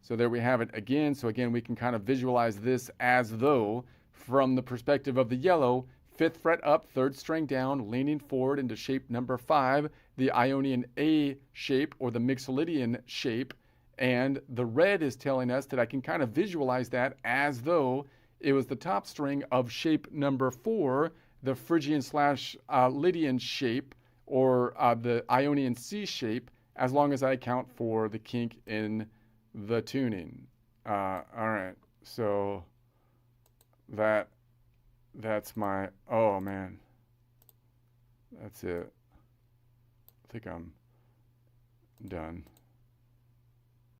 So there we have it again. So again, we can kind of visualize this as though from the perspective of the yellow, 5th fret up, 3rd string down, leaning forward into shape number 5, the Ionian A shape or the Mixolydian shape. And the red is telling us that I can kind of visualize that as though it was the top string of shape number 4, the Phrygian/Lydian shape or the Ionian C shape, as long as I account for the kink in the tuning. All right, so that's my, oh man, that's it. I think I'm done.